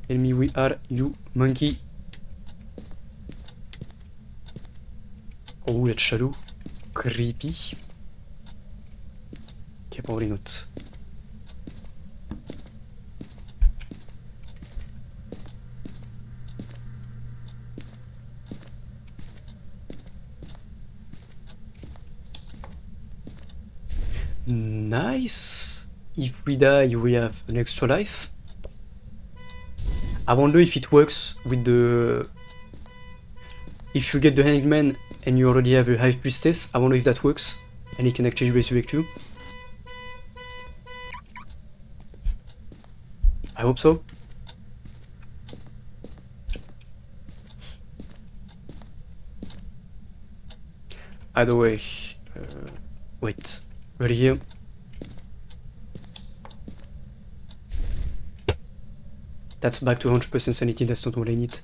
Tell me we are, you monkey. Oh, that shadow. Creepy. Okay, probably not. Nice. If we die, we have an extra life. I wonder if it works with the... If you get the hangman and you already have a high priestess, I wonder if that works and he can actually resurrect you. I hope so. Either way, wait, right here. That's back to 100% sanity, that's not what I need.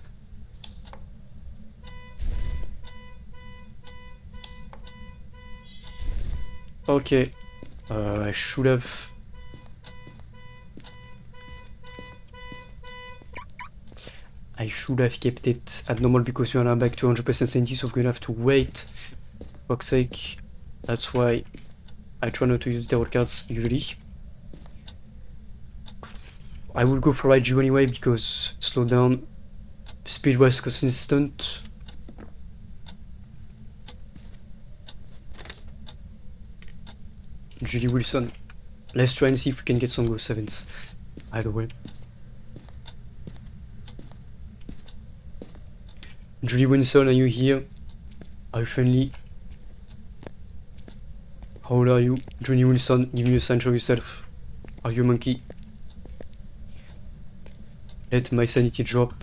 Okay, I should have... I should have kept it at normal because we are now back to 100% sanity, so we're gonna have to wait. For fuck's sake, that's why I try not to use tarot cards usually. I will go for Raiju anyway because slow down, speed was consistent. Julie Wilson. Let's try and see if we can get some Ghost 7s. Either way. Julie Wilson, are you here? Are you friendly? How old are you? Julie Wilson, give me a sign, show yourself. Are you a monkey? Let my sanity drop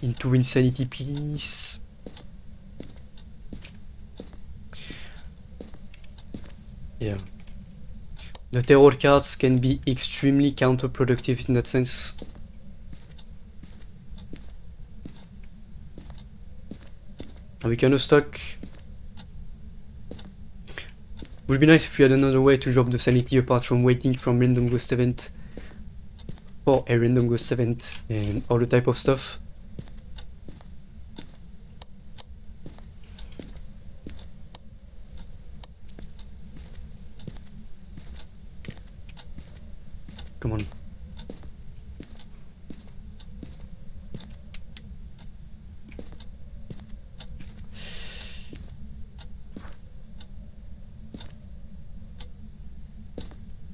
into insanity, please. Yeah. The terror cards can be extremely counterproductive in that sense. Are we kinda stuck? Would be nice if we had another way to drop the sanity apart from waiting from random ghost event. for a random ghost event and all the type of stuff. Come on.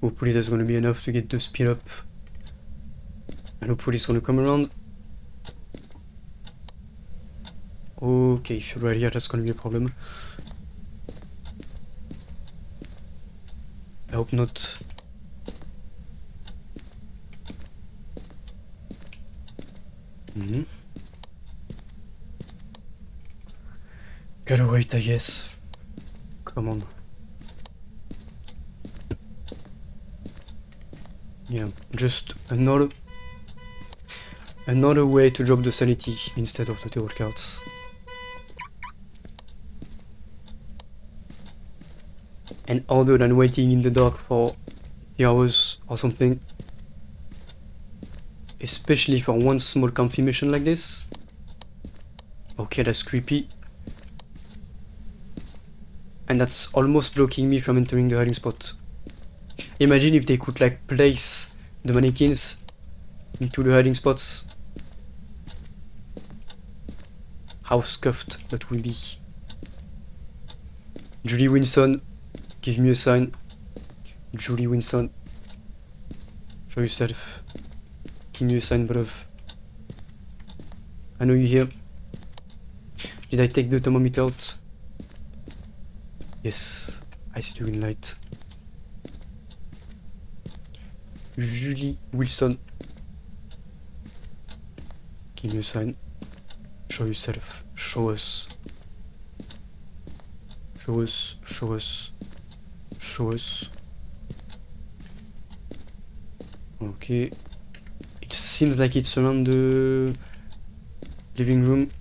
Hopefully that's gonna be enough to get the speed up. And hopefully it's gonna come around. Okay, if you're right here, that's gonna be a problem. I hope not. Gotta wait, I guess. Come on. Yeah, just another way to drop the sanity instead of the terror cards. And other than waiting in the dark for 3 hours or something, especially for one small confirmation like this. Okay, that's creepy. And that's almost blocking me from entering the hiding spot. Imagine if they could like place the mannequins into the hiding spots. How scuffed that would be. Julie Winson, give me a sign. Julie Winson, show yourself. Give me a sign, bruv. I know you're here. Did I take the thermometer out? Yes, I see the green light. Julie Wilson. Give me a sign. Show yourself. Show us. Show us. Show us. Show us. Okay. It seems like it's around the living room.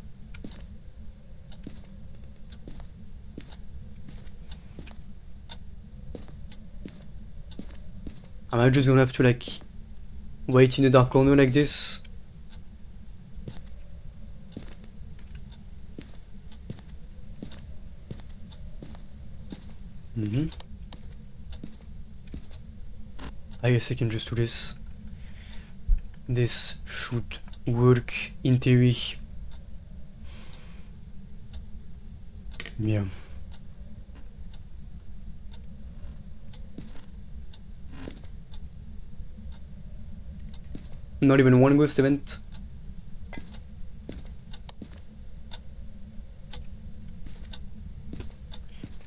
Am I just gonna have to like wait in a dark corner like this? I guess I can just do this. This should work in theory. Yeah. Not even one ghost event.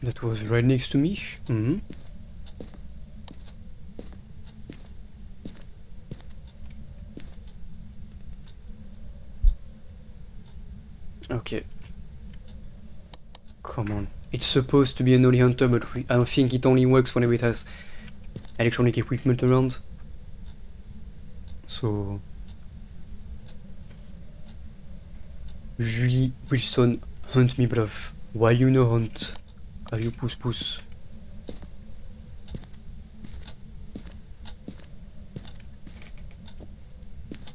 That was right next to me. Okay. Come on. It's supposed to be an Holy Hunter, but I don't think it only works whenever it has electronic equipment around. So... Julie Wilson, hunt me, bruv. Why you no hunt? Are you puss?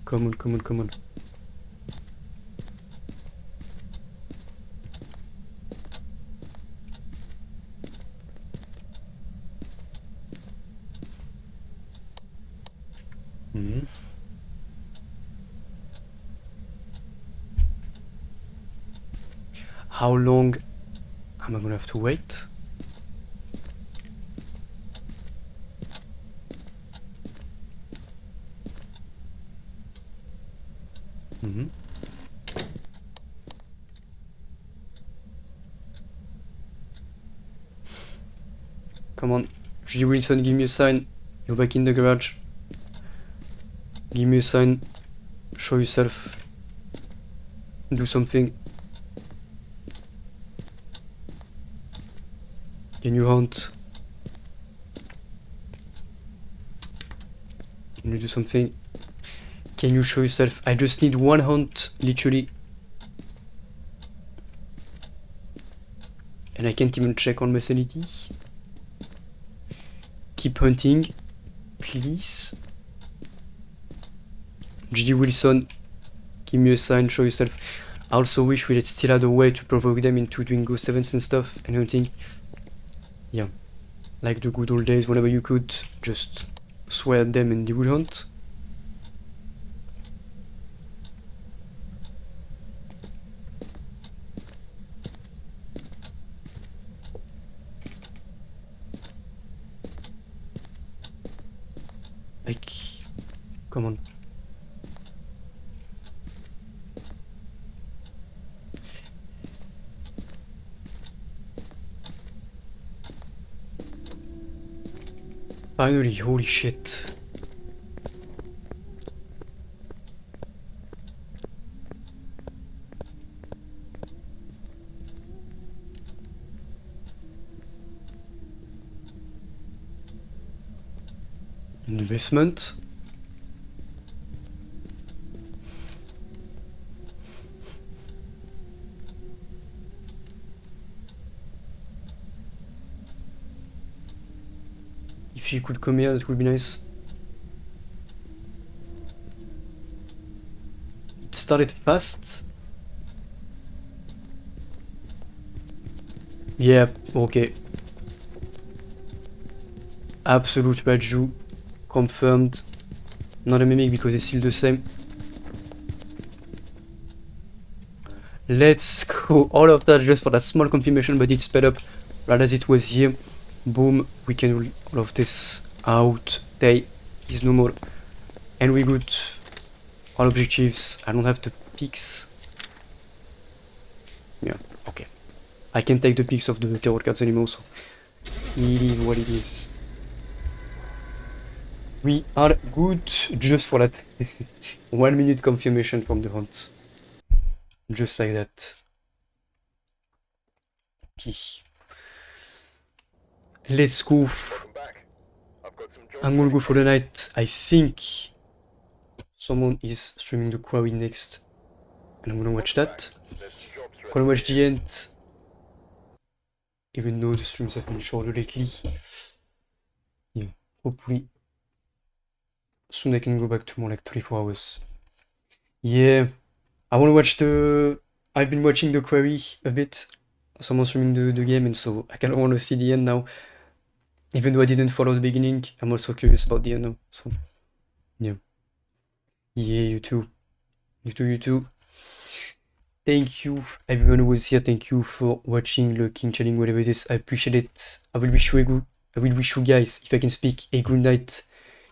Come on. How long am I gonna have to wait? Come on, Julie Wilson, give me a sign. You're back in the garage. Give me a sign. Show yourself. Do something. Can you hunt? Can you do something? Can you show yourself? I just need one hunt, literally. And I can't even check on my sanity. Keep hunting, please. GD Wilson, give me a sign, show yourself. I also wish we still had a way to provoke them into doing ghost events and stuff and hunting. Yeah, like the good old days, whenever you could just swear at them and they would hunt. Like, come on. Finally, holy shit. In the basement. If she could come here, that would be nice. It started fast. Yeah, okay. Absolute Raju. Confirmed. Not a mimic because it's still the same. Let's go. All of that just for that small confirmation, but it's sped up right as it was here. Boom. We can rule all of this out. Day is no more. And we got all objectives. I don't have the peaks. Yeah, okay. I can't take the peaks of the terror cards anymore, so it is what it is. We are good just for that 1 minute confirmation from the hunt. Just like that. Okay. Let's go. I'm gonna go for the night. I think someone is streaming the quarry next. And I'm gonna watch that. I'm gonna watch the end. Even though the streams have been shorter lately. Yeah, hopefully soon I can go back to more like 3-4 hours. Yeah, I wanna watch the... I've been watching the quarry a bit. Someone streaming the game, and so I kinda wanna see the end now. Even though I didn't follow the beginning, I'm also curious about the end now, so... Yeah. Yeah, you too. You too, you too. Thank you, everyone who was here. Thank you for watching the King Challenge, whatever it is. I appreciate it. I will wish you guys, if I can speak, a good night,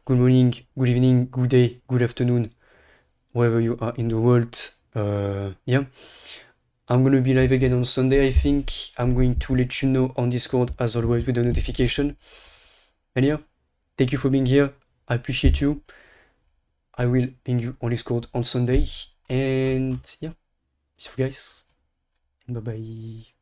good morning, good evening, good day, good afternoon, wherever you are in the world. Yeah. I'm gonna be live again on Sunday, I think. I'm going to let you know on Discord, as always, with the notification. And yeah, thank you for being here. I appreciate you. I will ping you on Discord on Sunday. And yeah, see you guys. Bye bye.